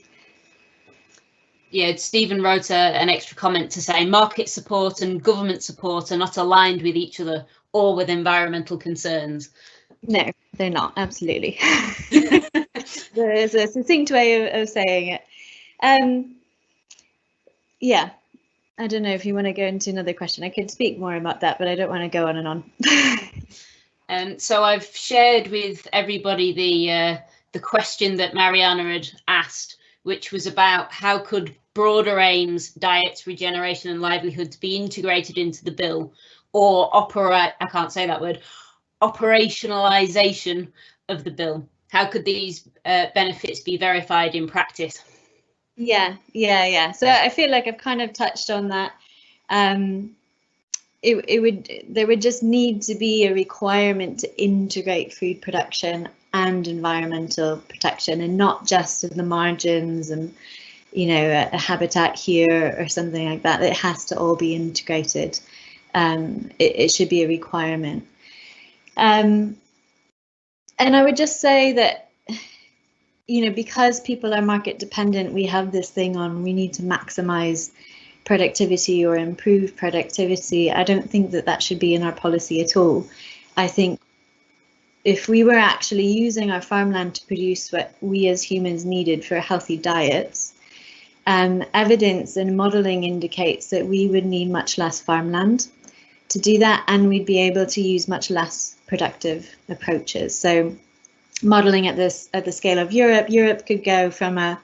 Yeah, Stephen wrote an extra comment to say market support and government support are not aligned with each other or with environmental concerns. No, they're not, absolutely. There's a succinct way of saying it. Yeah, I don't know if you want to go into another question. I could speak more about that, but I don't want to go on and on. So I've shared with everybody the question that Mariana had asked, which was about how could broader aims, diets, regeneration and livelihoods be integrated into the bill, or operationalization of the bill. How could these benefits be verified in practice? Yeah. So I feel like I've kind of touched on that. There would just need to be a requirement to integrate food production and environmental protection, and not just in the margins and a habitat here or something like that. It has to all be integrated. It should be a requirement. And I would just say that because people are market dependent, we have this thing on we need to maximize productivity or improve productivity. I don't think that should be in our policy at all. I think if we were actually using our farmland to produce what we as humans needed for healthy diets, evidence and modelling indicates that we would need much less farmland to do that, and we'd be able to use much less productive approaches. So modelling at the scale of Europe could go from a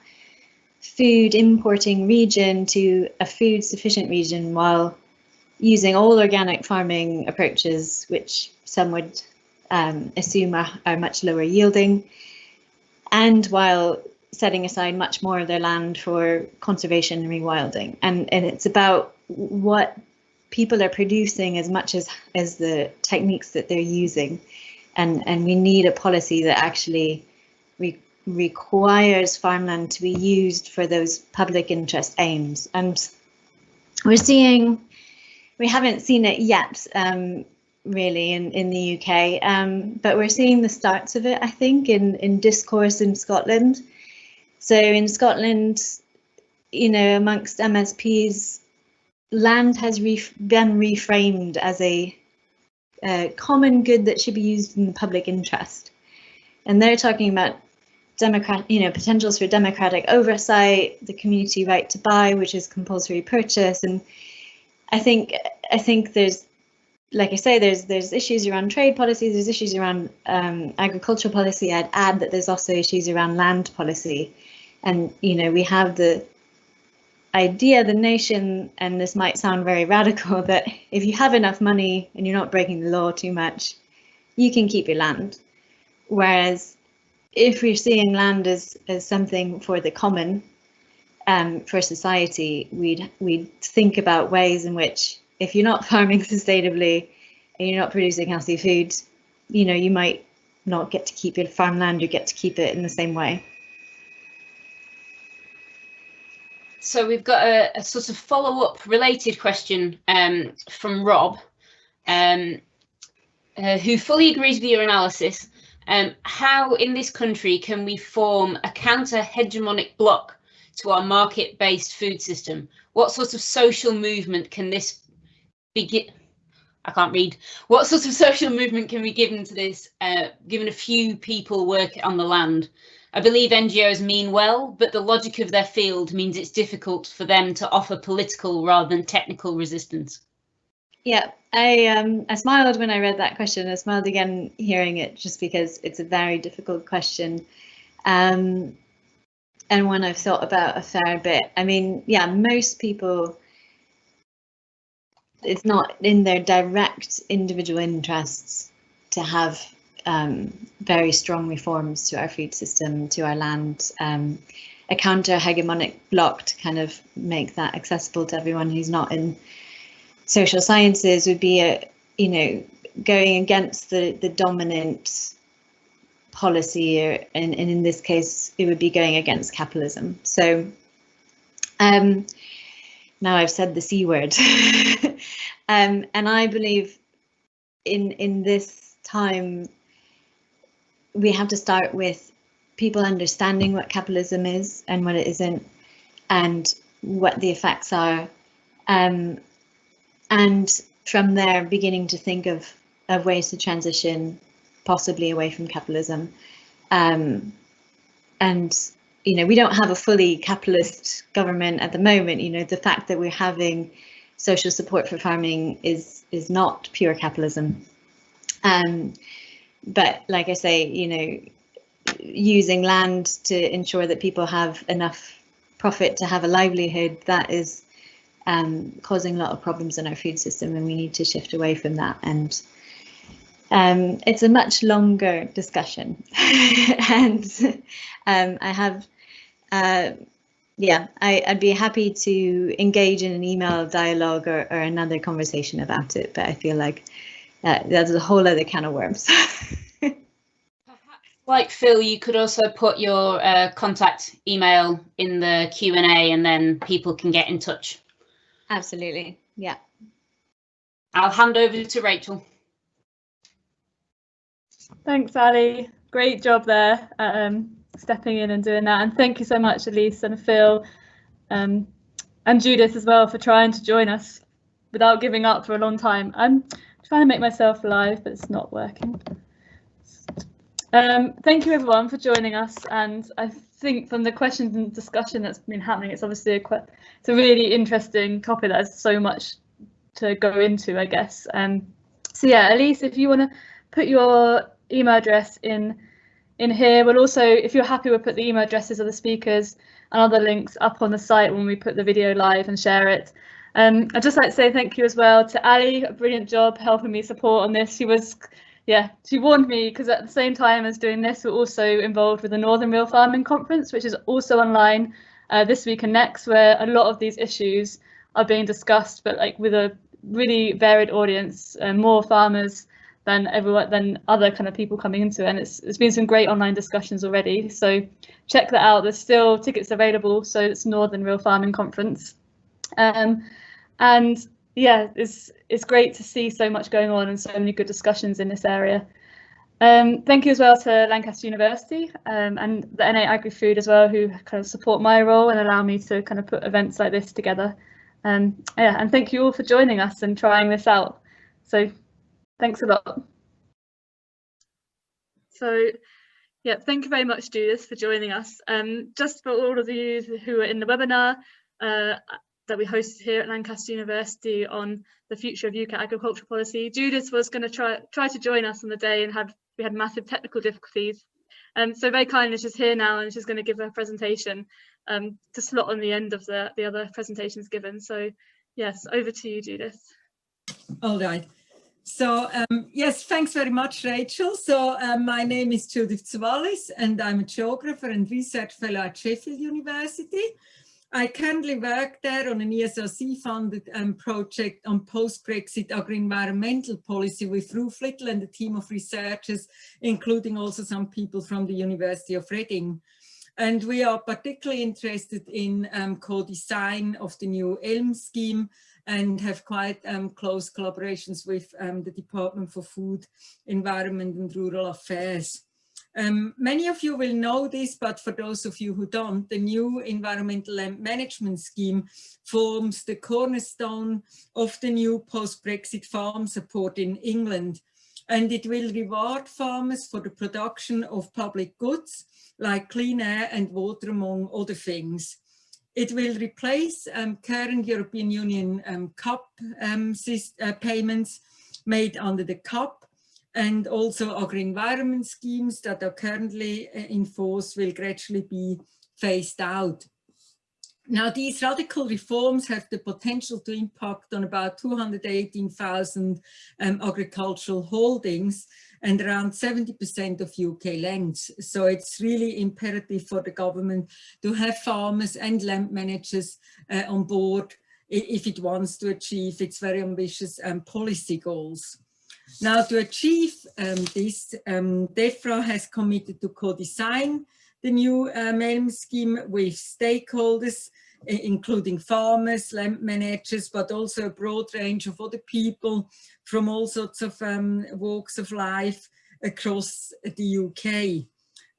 food importing region to a food sufficient region while using all organic farming approaches, which some would assume are much lower yielding, and while setting aside much more of their land for conservation and rewilding. And it's about what people are producing as much as the techniques that they're using. And we need a policy that actually requires farmland to be used for those public interest aims. And we haven't seen it yet, really, in the UK, but we're seeing the starts of it, I think, in discourse in Scotland. So in Scotland, you know, amongst MSPs, land has been reframed as a common good that should be used in the public interest. And they're talking about potentials for democratic oversight, the community right to buy, which is compulsory purchase. And I think there's, like I say, there's issues around trade policies, there's issues around agricultural policy. I'd add that there's also issues around land policy. And, you know, we have the idea, the notion, and this might sound very radical, that if you have enough money and you're not breaking the law too much, you can keep your land. Whereas if we're seeing land as something for the common, for society, we'd think about ways in which, if you're not farming sustainably and you're not producing healthy food, you know, you might not get to keep your farmland, you get to keep it in the same way. So we've got a sort of follow-up related question from Rob, who fully agrees with your analysis. How in this country can we form a counter-hegemonic bloc to our market-based food system? What sort of social movement can this begin? I can't read. What sort of social movement can we give into this, given a few people work on the land? I believe NGOs mean well, but the logic of their field means it's difficult for them to offer political rather than technical resistance. Yeah, I smiled when I read that question. I smiled again hearing it, just because it's a very difficult question, and one I've thought about a fair bit. I mean, yeah, most people, it's not in their direct individual interests to have very strong reforms to our food system, to our land, a counter-hegemonic bloc to kind of make that accessible to everyone who's not in social sciences would be going against the dominant policy, and in this case it would be going against capitalism. So now I've said the C word. And I believe in this time we have to start with people understanding what capitalism is and what it isn't, and what the effects are, and from there beginning to think of ways to transition possibly away from capitalism. And you know, we don't have a fully capitalist government at the moment. You know, the fact that we're having social support for farming is not pure capitalism. But like I say, you know, using land to ensure that people have enough profit to have a livelihood, that is causing a lot of problems in our food system, and we need to shift away from that. And it's a much longer discussion. And I have, I'd be happy to engage in an email dialogue or another conversation about it, but I feel like that's a whole other can of worms. Like Phil, you could also put your contact email in the Q&A, and then people can get in touch. Absolutely, yeah. I'll hand over to Rachel. Thanks, Ali. Great job there, stepping in and doing that. And thank you so much, Elise and Phil, and Judith as well, for trying to join us without giving up for a long time. I'm trying to make myself live, but it's not working. Thank you everyone for joining us, and I think from the questions and discussion that's been happening, it's obviously it's a really interesting topic that has so much to go into, I guess. So yeah, Elise, if you want to put your email address in here, we'll also, if you're happy, we'll put the email addresses of the speakers and other links up on the site when we put the video live and share it. I'd just like to say thank you as well to Ali, a brilliant job helping me support on this. She warned me, because at the same time as doing this, we're also involved with the Northern Real Farming Conference, which is also online this week and next, where a lot of these issues are being discussed, but like with a really varied audience, more farmers than other kind of people coming into it. And it's been some great online discussions already. So check that out. There's still tickets available. So it's Northern Real Farming Conference. And yeah, it's great to see so much going on and so many good discussions in this area. Thank you as well to Lancaster University and the NA AgriFood as well, who kind of support my role and allow me to kind of put events like this together. Yeah, and thank you all for joining us and trying this out. So thanks a lot. So yeah, thank you very much, Judith, for joining us. Just for all of you who are in the webinar that we hosted here at Lancaster University on the future of UK agricultural policy, Judith was going to try to join us on the day, and we had massive technical difficulties. So very kindly, she's here now, and she's going to give her presentation to slot on the end of the other presentations given. So yes, over to you, Judith. All right. So yes, thanks very much, Rachel. So my name is Judith Tsoulvalis, and I'm a geographer and research fellow at Sheffield University. I currently work there on an ESRC-funded project on post-Brexit agri-environmental policy with Ruth Little and a team of researchers, including also some people from the University of Reading. And we are particularly interested in co-design of the new ELM scheme, and have quite close collaborations with the Department for Food, Environment and Rural Affairs. Many of you will know this, but for those of you who don't, the new environmental land management scheme forms the cornerstone of the new post-Brexit farm support in England. And it will reward farmers for the production of public goods like clean air and water, among other things. It will replace current European Union CAP payments made under the CAP, and also agri-environment schemes that are currently in force will gradually be phased out. Now, these radical reforms have the potential to impact on about 218,000 agricultural holdings and around 70% of UK lands. So it's really imperative for the government to have farmers and land managers on board if it wants to achieve its very ambitious policy goals. Now, to achieve this, DEFRA has committed to co-design the new ELM scheme with stakeholders, including farmers, land managers, but also a broad range of other people from all sorts of walks of life across the UK.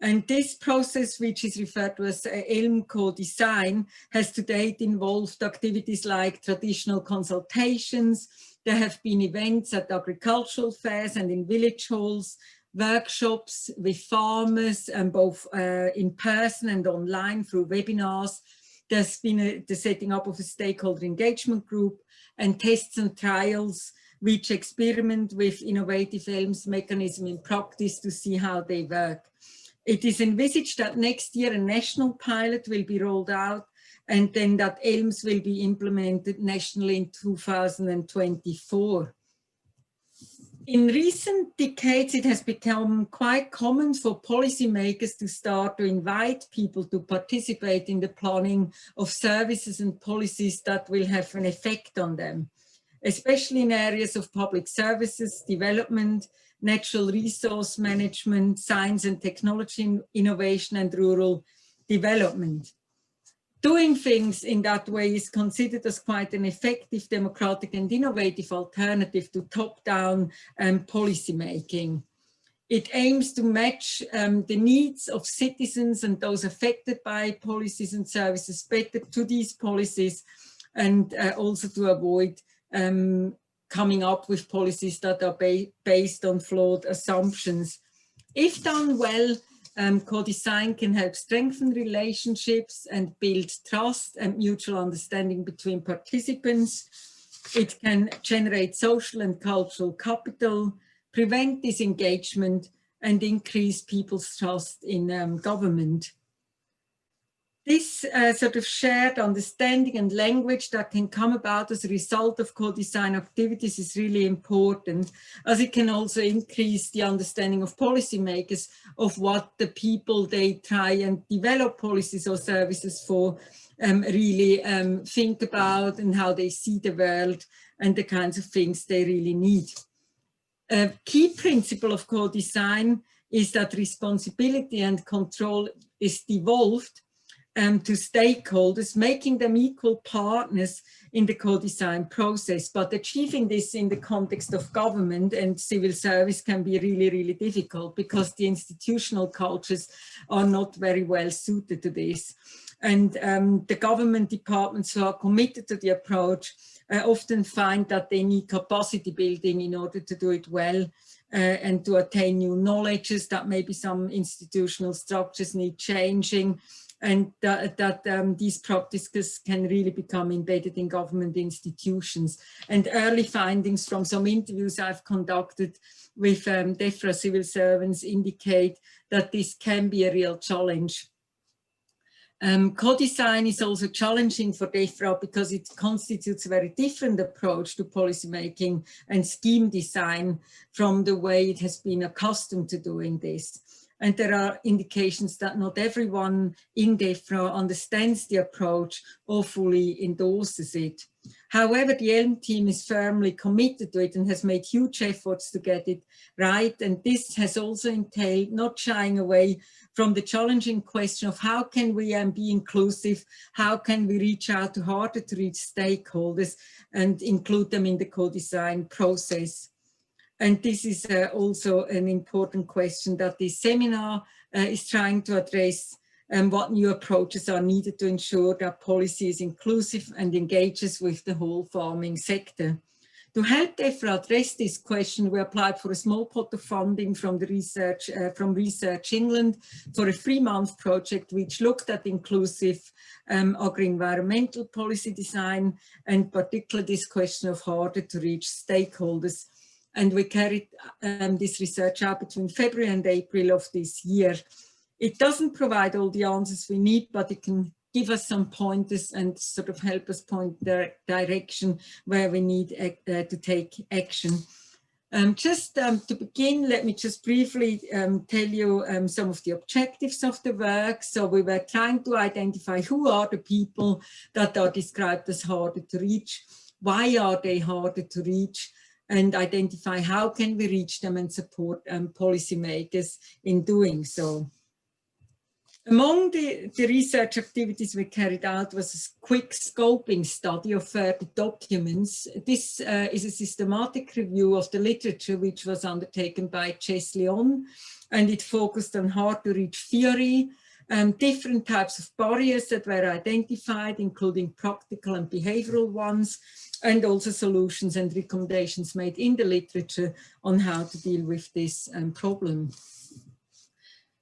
And this process, which is referred to as ELM co-design, has to date involved activities like traditional consultations. There have been events at agricultural fairs and in village halls, workshops with farmers, and both in person and online through webinars. There's been the setting up of a stakeholder engagement group, and tests and trials which experiment with innovative ELMS mechanism in practice to see how they work. It is envisaged that next year a national pilot will be rolled out, and then that ELMS will be implemented nationally in 2024. In recent decades, it has become quite common for policymakers to start to invite people to participate in the planning of services and policies that will have an effect on them, especially in areas of public services, development, natural resource management, science and technology innovation, and rural development. Doing things in that way is considered as quite an effective, democratic and innovative alternative to top-down policy making. It aims to match the needs of citizens and those affected by policies and services better to these policies, and also to avoid coming up with policies that are based on flawed assumptions If done well, co-design can help strengthen relationships and build trust and mutual understanding between participants. It can generate social and cultural capital, prevent disengagement, and increase people's trust in government. This sort of shared understanding and language that can come about as a result of co-design activities is really important, as it can also increase the understanding of policymakers of what the people they try and develop policies or services for really think about and how they see the world and the kinds of things they really need. A key principle of co-design is that responsibility and control is devolved to stakeholders, making them equal partners in the co-design process. But achieving this in the context of government and civil service can be really, really difficult because the institutional cultures are not very well suited to this. And the government departments who are committed to the approach often find that they need capacity building in order to do it well and to attain new knowledges, that maybe some institutional structures need changing, and that these practices can really become embedded in government institutions. And early findings from some interviews I've conducted with DEFRA civil servants indicate that this can be a real challenge. Co-design is also challenging for DEFRA because it constitutes a very different approach to policymaking and scheme design from the way it has been accustomed to doing this. And there are indications that not everyone in DEFRA understands the approach or fully endorses it. However, the ELM team is firmly committed to it and has made huge efforts to get it right. And this has also entailed not shying away from the challenging question of how can we be inclusive, how can we reach out to harder to reach stakeholders and include them in the co-design process. And this is also an important question that this seminar is trying to address, and what new approaches are needed to ensure that policy is inclusive and engages with the whole farming sector. To help DEFRA address this question, we applied for a small pot of funding from the Research England for a 3-month project which looked at inclusive agri-environmental policy design, and particularly this question of harder to reach stakeholders. And we carried this research out between February and April of this year. It doesn't provide all the answers we need, but it can give us some pointers and sort of help us point the direction where we need to take action. To begin, let me just briefly tell you some of the objectives of the work. So we were trying to identify who are the people that are described as harder to reach, why are they harder to reach, and identify how can we reach them and support policymakers in doing so. Among the research activities we carried out was a quick scoping study of 30 documents. This is a systematic review of the literature which was undertaken by Jess Leon, and it focused on hard to reach theory, different types of barriers that were identified, including practical and behavioral ones, and also solutions and recommendations made in the literature on how to deal with this problem.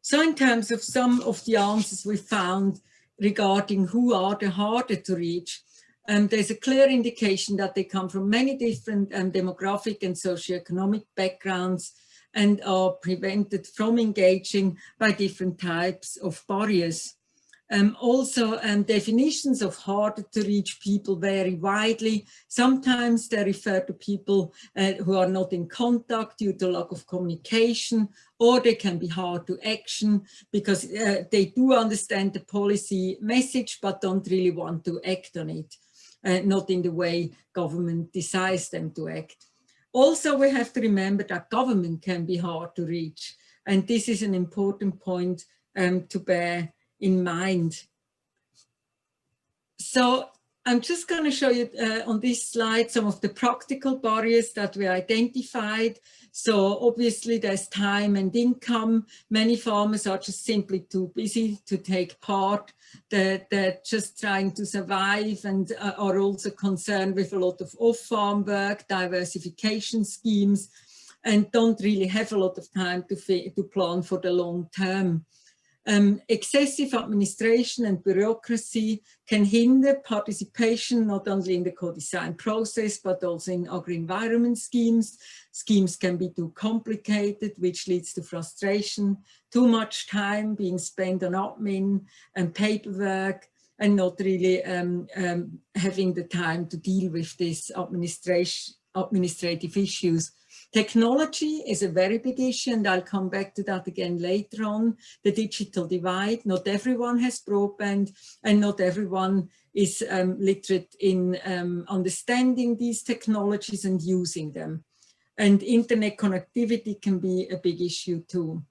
So in terms of some of the answers we found regarding who are the harder to reach, there's a clear indication that they come from many different demographic and socioeconomic backgrounds and are prevented from engaging by different types of barriers. Also, definitions of harder to reach people vary widely. Sometimes they refer to people who are not in contact due to lack of communication, or they can be hard to action because they do understand the policy message but don't really want to act on it, not in the way government desires them to act. Also, we have to remember that government can be hard to reach, and this is an important point to bear in mind. So I'm just going to show you on this slide some of the practical barriers that we identified. So obviously there's time and income. Many farmers are just simply too busy to take part. They're just trying to survive and are also concerned with a lot of off-farm work, diversification schemes. and don't really have a lot of time to plan for the long term. Excessive administration and bureaucracy can hinder participation not only in the co-design process but also in agri-environment schemes. Schemes can be too complicated, which leads to frustration, too much time being spent on admin and paperwork, and not really having the time to deal with these administrative issues. Technology is a very big issue, and I'll come back to that again later on. The digital divide, not everyone has broadband, and not everyone is literate in understanding these technologies and using them. And internet connectivity can be a big issue too.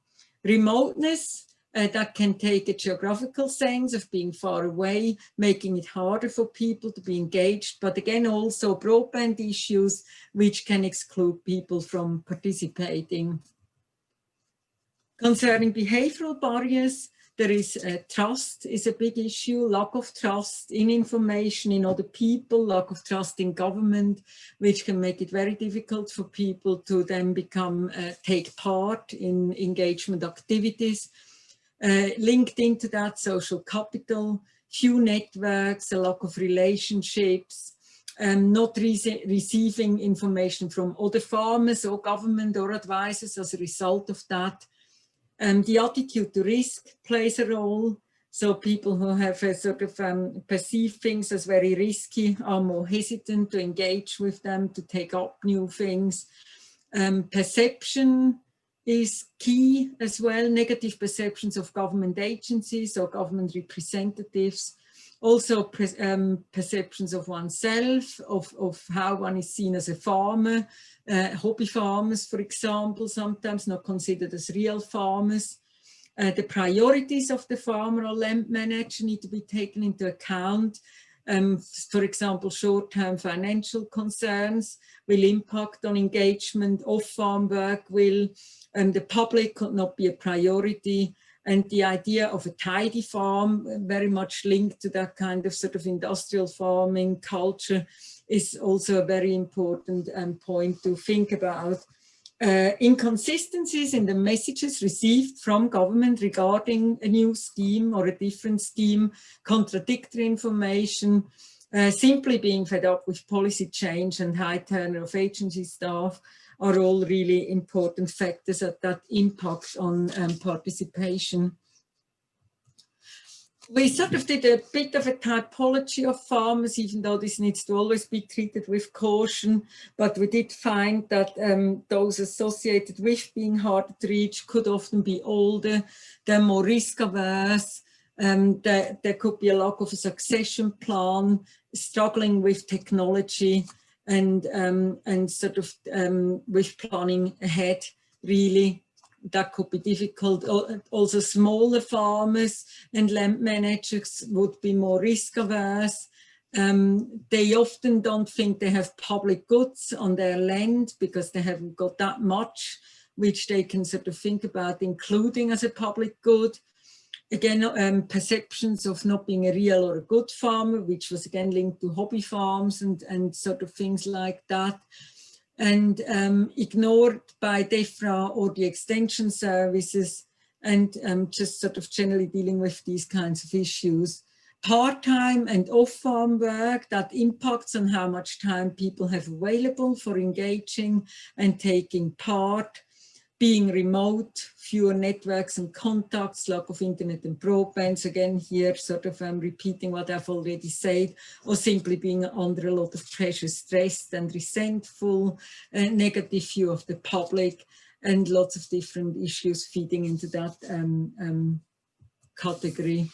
Remoteness, that can take a geographical sense of being far away, making it harder for people to be engaged, but again also broadband issues which can exclude people from participating. Concerning behavioral barriers, there is trust is a big issue, lack of trust in information, in other people, lack of trust in government, which can make it very difficult for people to then take part in engagement activities. Linked into that, social capital, few networks, a lack of relationships, not receiving information from other farmers or government or advisors as a result of that. The attitude to risk plays a role. So people who have a sort of perceive things as very risky are more hesitant to engage with them, to take up new things. Perception is key as well, negative perceptions of government agencies or government representatives. Also perceptions of oneself, of how one is seen as a farmer. Hobby farmers, for example, sometimes not considered as real farmers. The priorities of the farmer or land manager need to be taken into account. For example, short-term financial concerns will impact on engagement, off-farm work will, the public could not be a priority, and the idea of a tidy farm, very much linked to that kind of sort of industrial farming culture, is also a very important point to think about. Inconsistencies in the messages received from government regarding a new scheme or a different scheme, contradictory information, simply being fed up with policy change and high turnover of agency staff are all really important factors that impact on participation. We sort of did a bit of a typology of farmers, even though this needs to always be treated with caution, but we did find that those associated with being harder to reach could often be older, they're more risk averse, there could be a lack of a succession plan, struggling with technology, and sort of with planning ahead, really. That could be difficult. Also, smaller farmers and land managers would be more risk averse. They often don't think they have public goods on their land because they haven't got that much, which they can sort of think about including as a public good. Again, perceptions of not being a real or a good farmer, which was again linked to hobby farms and sort of things like that. And ignored by DEFRA or the extension services, and just sort of generally dealing with these kinds of issues. Part-time and off-farm work, that impacts on how much time people have available for engaging and taking part. Being remote, fewer networks and contacts, lack of internet and broadband. So again, here sort of repeating what I've already said, or simply being under a lot of pressure, stressed and resentful, negative view of the public, and lots of different issues feeding into that category.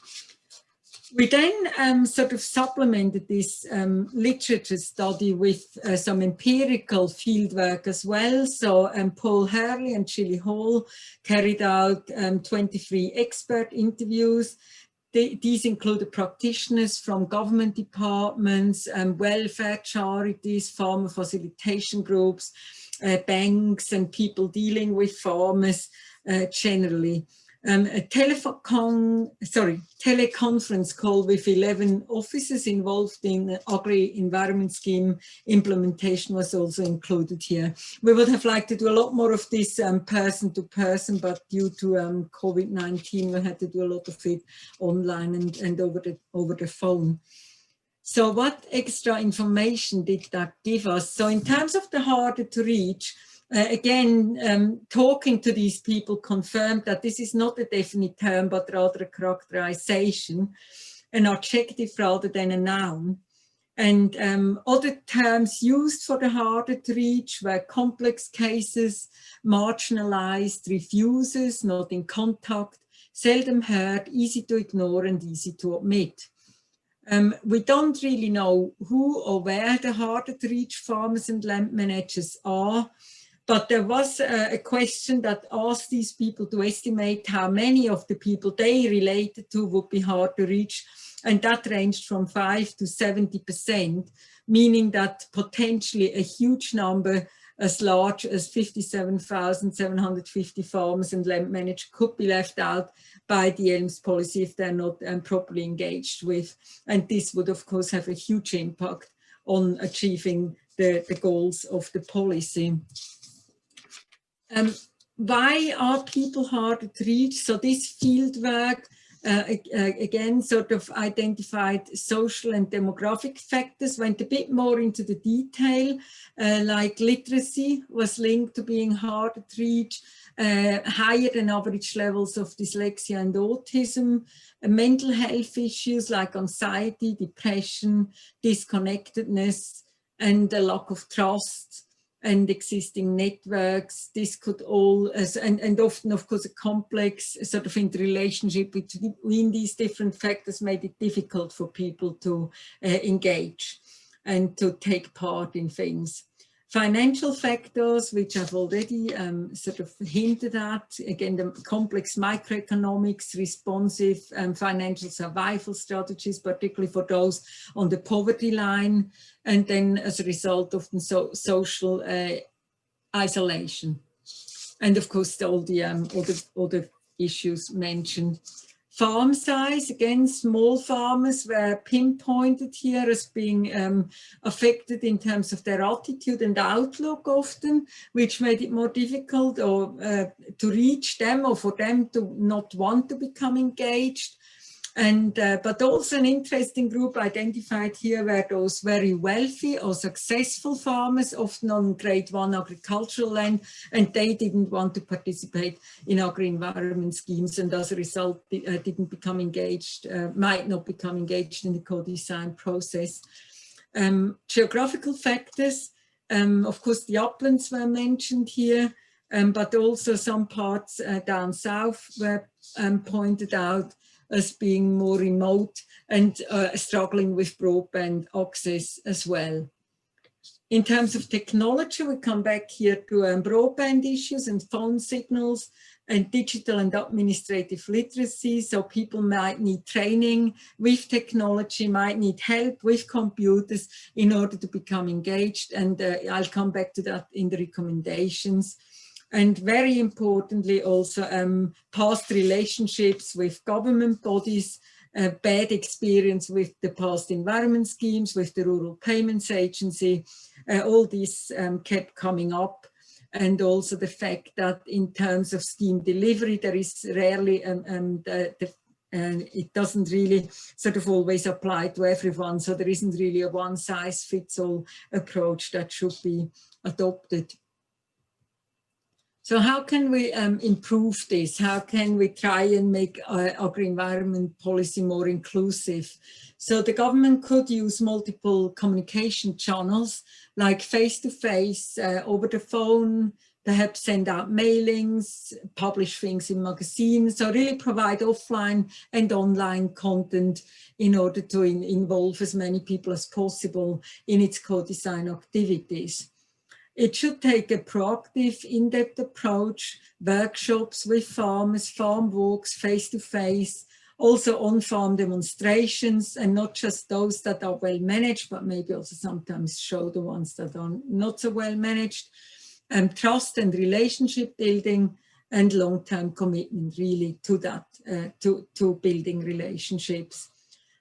We then sort of supplemented this literature study with some empirical fieldwork as well. So Paul Hurley and Chili Hall carried out 23 expert interviews. These included practitioners from government departments, welfare charities, farmer facilitation groups, banks, and people dealing with farmers generally. a teleconference call with 11 officers involved in the agri-environment scheme implementation was also included here. We would have liked to do a lot more of this person to person, but due to COVID-19, we had to do a lot of it online and over the phone. So what extra information did that give us? So in terms of the harder to reach, again, talking to these people confirmed that this is not a definite term, but rather a characterization, an adjective rather than a noun. And other terms used for the harder to reach were complex cases, marginalized, refusers, not in contact, seldom heard, easy to ignore, and easy to omit. We don't really know who or where the harder to reach farmers and land managers are. But there was a question that asked these people to estimate how many of the people they related to would be hard to reach. And that ranged from 5 to 70%, meaning that potentially a huge number, as large as 57,750 farmers and land managers could be left out by the ELMS policy if they're not properly engaged with. And this would, of course, have a huge impact on achieving the goals of the policy. Why are people harder to reach? So this field work, again, sort of identified social and demographic factors, went a bit more into the detail, like literacy was linked to being harder to reach, higher than average levels of dyslexia and autism, mental health issues like anxiety, depression, disconnectedness, and a lack of trust and existing networks. This could all, and often, of course, a complex sort of interrelationship between these different factors made it difficult for people to engage and to take part in things. Financial factors, which I've already sort of hinted at, again, the complex microeconomics, responsive financial survival strategies, particularly for those on the poverty line, and then as a result of the social isolation. And of course, all the other issues mentioned. Farm size, again, small farmers were pinpointed here as being affected in terms of their attitude and outlook often, which made it more difficult or to reach them or for them to not want to become engaged. And but also an interesting group identified here were those very wealthy or successful farmers, often on grade 1 agricultural land, and they didn't want to participate in agri-environment schemes, and as a result didn't become engaged, might not become engaged in the co-design process. Geographical factors, of course the uplands were mentioned here, but also some parts down south were pointed out as being more remote and struggling with broadband access as well. In terms of technology, we come back here to broadband issues and phone signals and digital and administrative literacy. So people might need training with technology, might need help with computers in order to become engaged. And I'll come back to that in the recommendations. And very importantly, also past relationships with government bodies, bad experience with the past environment schemes, with the Rural Payments Agency, all these kept coming up. And also the fact that in terms of scheme delivery, there is rarely, it doesn't really sort of always apply to everyone. So there isn't really a one-size-fits-all approach that should be adopted. So how can we improve this? How can we try and make agri-environment policy more inclusive? So the government could use multiple communication channels, like face-to-face, over the phone, perhaps send out mailings, publish things in magazines, so really provide offline and online content in order to involve as many people as possible in its co-design activities. It should take a proactive, in-depth approach, workshops with farmers, farm walks, face-to-face, also on-farm demonstrations, and not just those that are well managed, but maybe also sometimes show the ones that are not so well managed. Trust and relationship building, and long-term commitment really to that, to building relationships.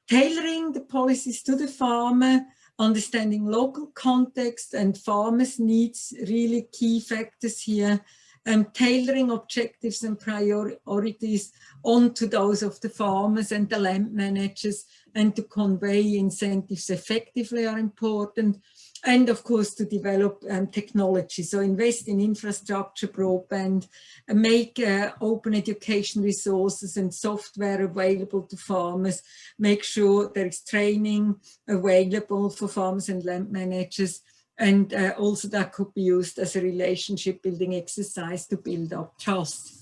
Tailoring the policies to the farmer, understanding local context and farmers' needs, really key factors here, and tailoring objectives and priorities onto those of the farmers and the land managers, and to convey incentives effectively are important. And of course to develop technology, so invest in infrastructure, broadband, and make open education resources and software available to farmers, make sure there is training available for farmers and land managers, and also that could be used as a relationship building exercise to build up trust.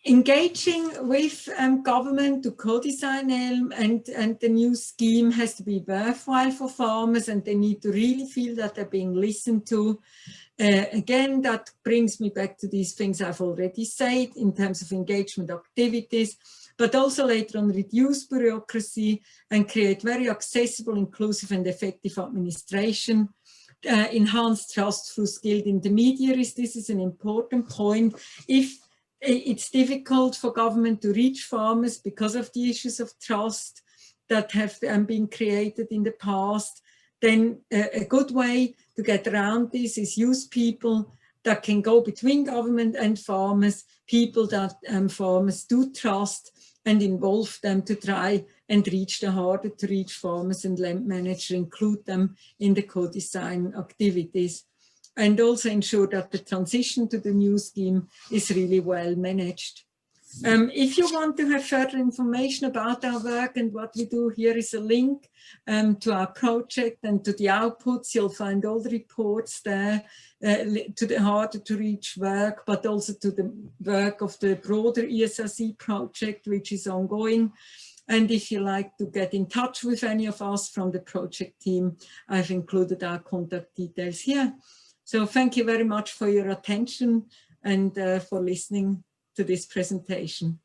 Engaging with government to co-design and the new scheme has to be worthwhile for farmers, and they need to really feel that they're being listened to. Again, that brings me back to these things I've already said in terms of engagement activities, but also later on reduce bureaucracy and create very accessible, inclusive and effective administration. Enhance trust through skilled intermediaries. This is an important point. If it's difficult for government to reach farmers because of the issues of trust that have been created in the past, then a good way to get around this is use people that can go between government and farmers, people that farmers do trust, and involve them to try and reach the harder to reach farmers and land managers, include them in the co-design activities, and also ensure that the transition to the new scheme is really well managed. If you want to have further information about our work and what we do, here is a link to our project and to the outputs. You'll find all the reports there to the harder to reach work, but also to the work of the broader ESRC project, which is ongoing. And if you like to get in touch with any of us from the project team, I've included our contact details here. So thank you very much for your attention and for listening to this presentation.